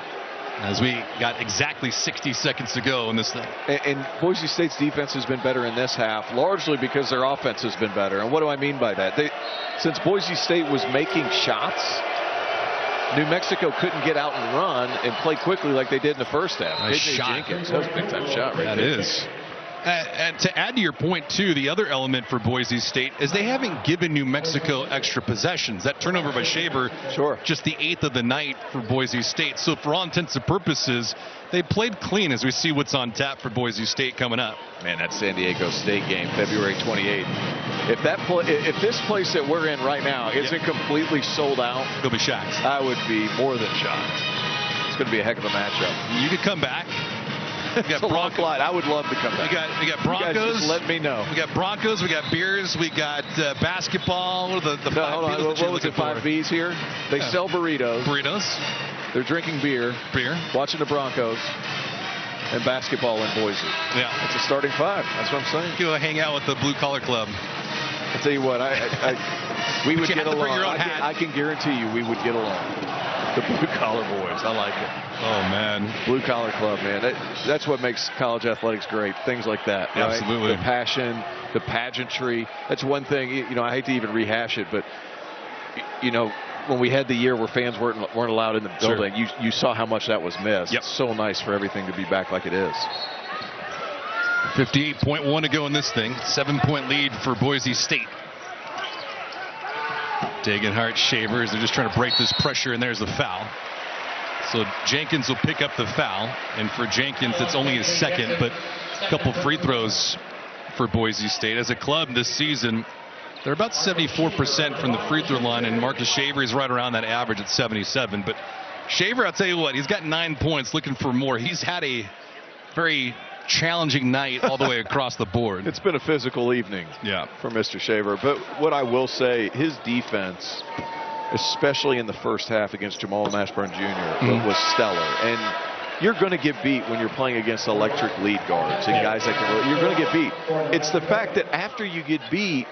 as we got exactly 60 seconds to go in this thing. And Boise State's defense has been better in this half, largely because their offense has been better. And what do I mean by that? Since Boise State was making shots, New Mexico couldn't get out and run and play quickly like they did in the first half. Nice shot. Jenkins, that was a big-time shot right there. That is. And to add to your point, too, the other element for Boise State is they haven't given New Mexico extra possessions. That turnover by Shaver, just the 8th of the night for Boise State. So for all intents and purposes, they played clean as we see what's on tap for Boise State coming up. Man, that San Diego State game, February 28th. If this place that we're in right now isn't completely sold out, they'll be shocked. I would be more than shocked. It's going to be a heck of a matchup. You could come back. We got Broncos. I would love to come back. We got Broncos. You guys just let me know. We got Broncos. We got beers. We got basketball. What are the no, hold on. What was it? 5 Bs here. They sell burritos. They're drinking beer. Watching the Broncos. And basketball in Boise. Yeah, it's a starting 5. That's what I'm saying. Go hang out with the Blue Collar Club. I'll tell you what. We would get along. I can guarantee you we would get along. The Blue Collar Boys. I like it. Oh, man. Blue Collar Club, man. That's what makes college athletics great. Things like that. Right? Absolutely. The passion, the pageantry. That's one thing. You know, I hate to even rehash it, but, you know, when we had the year where fans weren't allowed in the building, you saw how much that was missed. Yep. It's so nice for everything to be back like it is. 58.1 to go in this thing. 7-point lead for Boise State. Degenhart, Shavers, they're just trying to break this pressure, and there's the foul. So Jenkins will pick up the foul, and for Jenkins, it's only his second, but a couple free throws for Boise State. As a club this season, they're about 74% from the free throw line, and Marcus Shaver is right around that average at 77. But Shaver, I'll tell you what, he's got 9 points, looking for more. He's had a very challenging night all the way across the board. It's been a physical evening for Mr. Shaver. But what I will say, his defense, especially in the first half against Jamal Mashburn Jr., was stellar. And you're going to get beat when you're playing against electric lead guards and guys that can. You're going to get beat. It's the fact that after you get beat,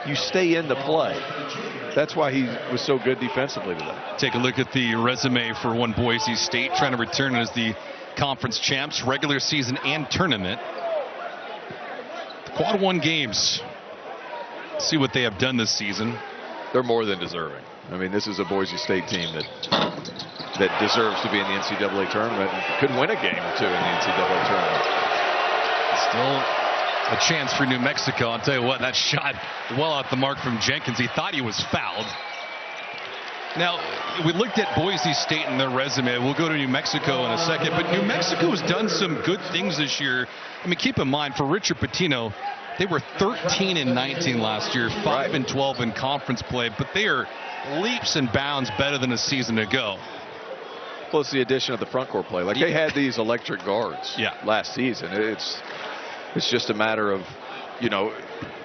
you stay in the play. That's why he was so good defensively today. Take a look at the resume for one Boise State, trying to return as the conference champs, regular season and tournament. The quad 1 games. See what they have done this season. They're more than deserving. I mean, this is a Boise State team that deserves to be in the NCAA tournament and could win a game or two in the NCAA tournament. Still a chance for New Mexico. I'll tell you what, that shot well off the mark from Jenkins. He thought he was fouled. Now, we looked at Boise State and their resume. We'll go to New Mexico in a second, but New Mexico has done some good things this year. I mean, keep in mind, for Richard Pitino, they were 13-19 last year, 5-12 in conference play, but they are leaps and bounds better than a season ago. Plus the addition of the front court play. Like, they had these electric guards last season. It's just a matter of, you know,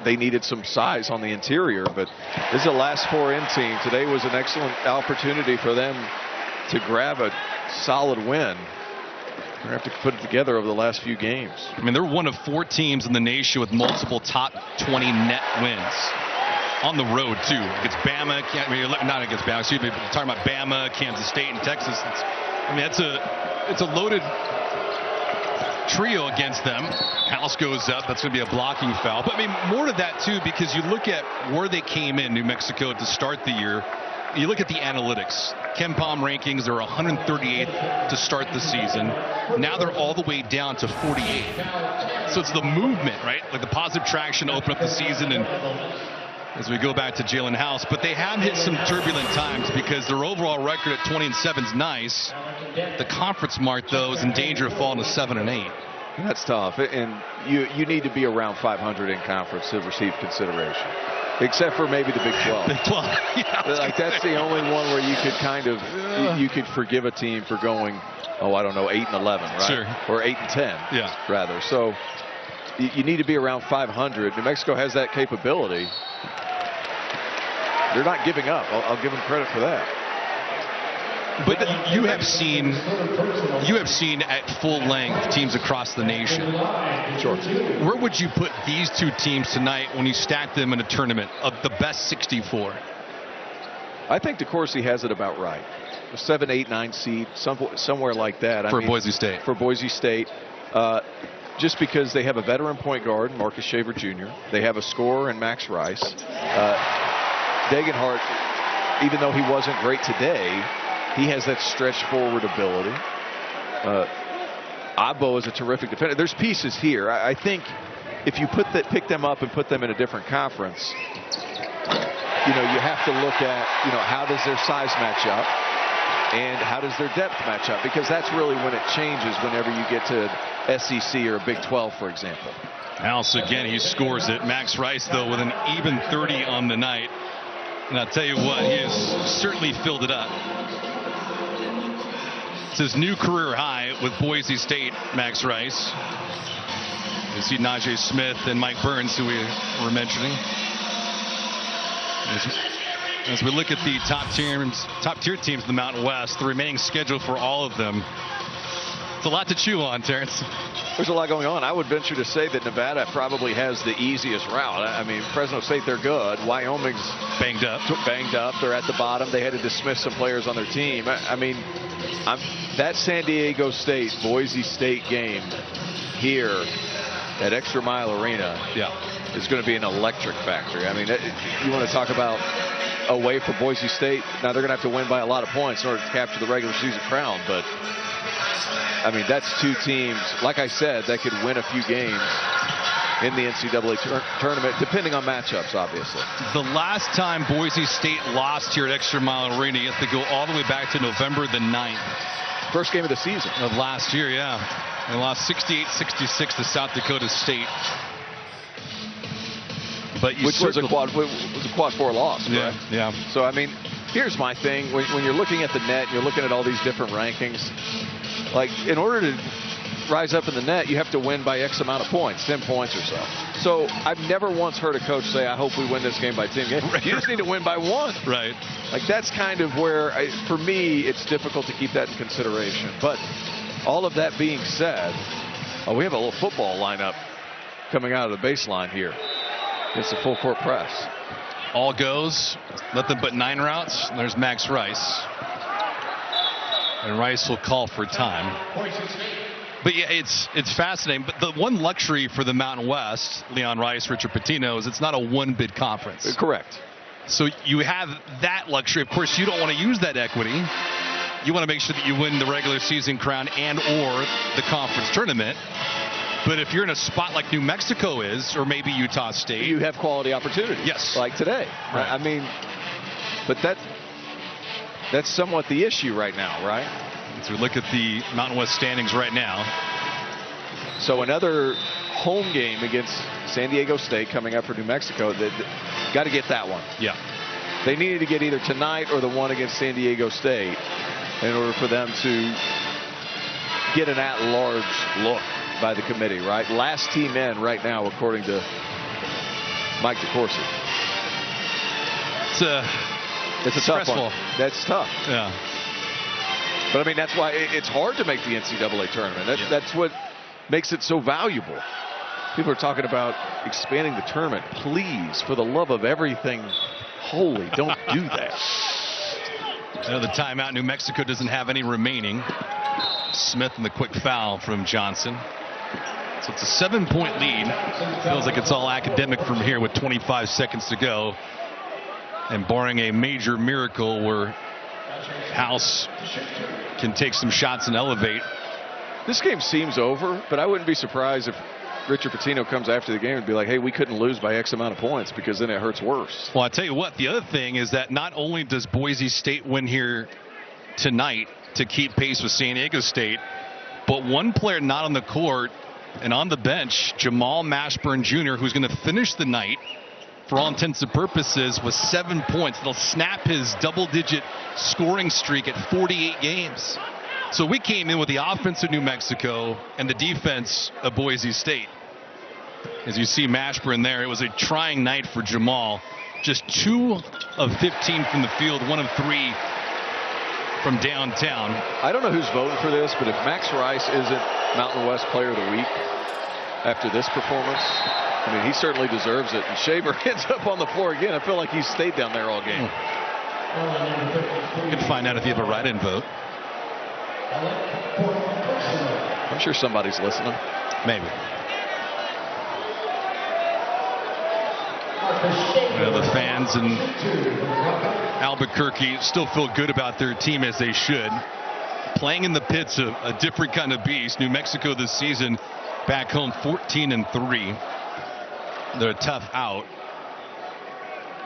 they needed some size on the interior, but this is a last 4-in team. Today was an excellent opportunity for them to grab a solid win. They're going to have to put it together over the last few games. I mean, they're one of 4 teams in the nation with multiple top 20 net wins on the road, too. Against Bama, not against Bama, excuse me, but talking about Bama, Kansas State, and Texas. It's a loaded trio against them. House goes up. That's going to be a blocking foul. But, I mean, more to that, too, because you look at where they came in, New Mexico, to start the year. You look at the analytics. KenPom rankings, they're 138th to start the season. Now they're all the way down to 48th. So it's the movement, right? Like the positive traction to open up the season. And as we go back to Jalen House, but they have hit some turbulent times because their overall record at 20-7 is nice. The conference mark, though, is in danger of falling to 7-8. That's tough, and you need to be around 500 in conference to receive consideration, except for maybe the Big 12. Big 12, yeah. Like that's the only one where you could kind of you could forgive a team for going, oh, I don't know, 8-11, right? Sure. Or 8-10, yeah, rather. So you need to be around 500. New Mexico has that capability. They're not giving up. I'll give them credit for that. But you have seen at full length teams across the nation. Sure. Where would you put these two teams tonight when you stack them in a tournament of the best 64? I think DeCourcy has it about right. A 7, 8, 9 seed, somewhere like that. For Boise State. For Boise State. Just because they have a veteran point guard, Marcus Shaver Jr. They have a scorer in Max Rice. Degenhart, even though he wasn't great today, he has that stretch forward ability. Abo is a terrific defender. There's pieces here. I think if you pick them up and put them in a different conference, you have to look at, how does their size match up and how does their depth match up? Because that's really when it changes whenever you get to SEC or a Big 12, for example. House again, he scores it. Max Rice, though, with an even 30 on the night. And I'll tell you what, he has certainly filled it up. It's his new career high with Boise State, Max Rice. You see Najee Smith and Mike Burns, who we were mentioning. As we look at the top-tier teams in the Mountain West, the remaining schedule for all of them, it's a lot to chew on, Terrence. There's a lot going on. I would venture to say that Nevada probably has the easiest route. I mean, Fresno State, they're good. Wyoming's banged up. They're at the bottom. They had to dismiss some players on their team. I mean, that San Diego State, Boise State game here at ExtraMile Arena is going to be an electric factory. I mean, you want to talk about away for Boise State. Now, they're going to have to win by a lot of points in order to capture the regular season crown, but I mean, that's two teams, like I said, that could win a few games in the NCAA tournament, depending on matchups, obviously. The last time Boise State lost here at ExtraMile Arena, you have to go all the way back to November the 9th. First game of the season. Of last year, yeah. They lost 68-66 to South Dakota State. But which was a quad 4 loss, correct? Yeah. So, I mean, here's my thing. When you're looking at the net, you're looking at all these different rankings. Like, in order to rise up in the net, you have to win by X amount of points, 10 points or so. So I've never once heard a coach say, I hope we win this game by 10 games. You just need to win by 1. Right. Like, that's kind of where, for me, it's difficult to keep that in consideration. But all of that being said, we have a little football lineup coming out of the baseline here. It's a full court press. All goes, nothing but 9 routes. There's Max Rice. And Rice will call for time. But yeah, it's fascinating. But the one luxury for the Mountain West, Leon Rice, Richard Pitino, is it's not a one-bid conference. Correct. So you have that luxury. Of course, you don't want to use that equity. You want to make sure that you win the regular season crown and or the conference tournament. But if you're in a spot like New Mexico is, or maybe Utah State, you have quality opportunities. Yes. Like today. Right. I mean, but that's somewhat the issue right now, right? As we look at the Mountain West standings right now. So another home game against San Diego State coming up for New Mexico. Got to get that one. Yeah. They needed to get either tonight or the one against San Diego State in order for them to get an at-large look by the committee, right? Last team in right now, according to Mike DeCourcy. It's a tough one. That's tough. Yeah. But, I mean, that's why it's hard to make the NCAA tournament. That's what makes it so valuable. People are talking about expanding the tournament. Please, for the love of everything holy, don't do that. The timeout. New Mexico doesn't have any remaining. Smith and the quick foul from Johnson. So it's a 7-point lead. Feels like it's all academic from here with 25 seconds to go. And barring a major miracle where House can take some shots and elevate. This game seems over, but I wouldn't be surprised if Richard Pitino comes after the game and be like, hey, we couldn't lose by X amount of points, because then it hurts worse. Well, I tell you what, the other thing is that not only does Boise State win here tonight to keep pace with San Diego State, but one player not on the court and on the bench, Jamal Mashburn Jr., who's going to finish the night for all intents and purposes with 7 points. They'll snap his double-digit scoring streak at 48 games. So we came in with the offense of New Mexico and the defense of Boise State. As you see Mashburn there, it was a trying night for Jamal. Just 2 of 15 from the field, 1 of 3 from downtown. I don't know who's voting for this, but if Max Rice isn't Mountain West Player of the Week after this performance, I mean, he certainly deserves it. And Shaver ends up on the floor again. I feel like he's stayed down there all game. You can find out if you have a write-in vote. I'm sure somebody's listening. Maybe. The fans in Albuquerque still feel good about their team, as they should. Playing in the pits, a different kind of beast. New Mexico this season back home 14-3. They're a tough out.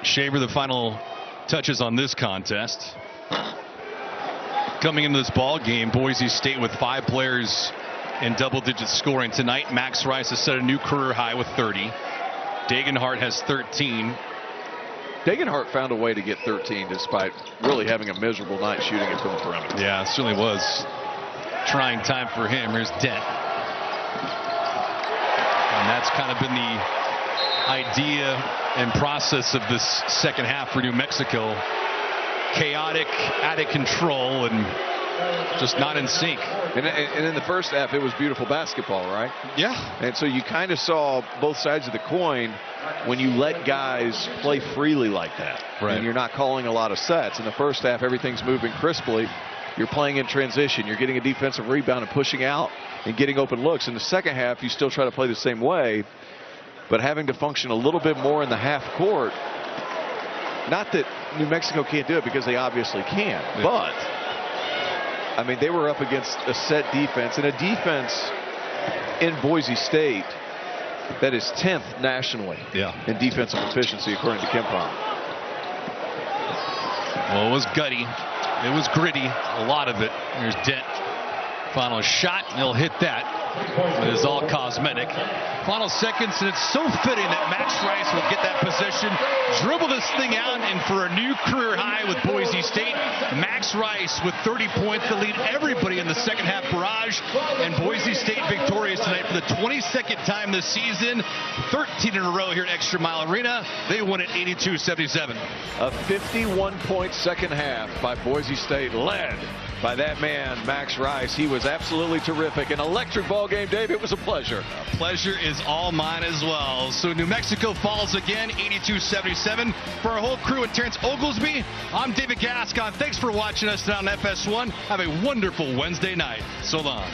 Shaver, the final touches on this contest. Coming into this ball game, Boise State with 5 players in double-digit scoring tonight. Max Rice has set a new career high with 30. Dagenhart has 13. Dagenhart found a way to get 13 despite really having a miserable night shooting it from the perimeter. Yeah, it certainly was. Trying time for him. Here's Dent. And that's kind of been the idea and process of this second half for New Mexico. Chaotic, out of control, and just not in sync. And in the first half, it was beautiful basketball, right? Yeah. And so you kind of saw both sides of the coin when you let guys play freely like that. Right. And you're not calling a lot of sets. In the first half, everything's moving crisply. You're playing in transition. You're getting a defensive rebound and pushing out and getting open looks. In the second half, you still try to play the same way, but having to function a little bit more in the half court. Not that New Mexico can't do it, because they obviously can. Yeah. But, I mean, they were up against a set defense, and a defense in Boise State that is 10th nationally in defensive efficiency, according to KenPom. Well, it was gutty. It was gritty. A lot of it. Here's Dent. Final shot, and he'll hit that. It is all cosmetic. Final seconds, and it's so fitting that Max Rice will get that position, dribble this thing out, and for a new career high with Boise State, Max Rice with 30 points to lead everybody in the second half barrage, and Boise State victorious tonight for the 22nd time this season, 13 in a row here at ExtraMile Arena. They won it 82-77. A 51-point second half by Boise State, led by that man, Max Rice. He was absolutely terrific. An electric ball game, Dave. It was a pleasure. Pleasure is all mine as well. So New Mexico falls again, 82-77. For our whole crew and Terrence Oglesby, I'm David Gascon. Thanks for watching us tonight on FS1. Have a wonderful Wednesday night. So long.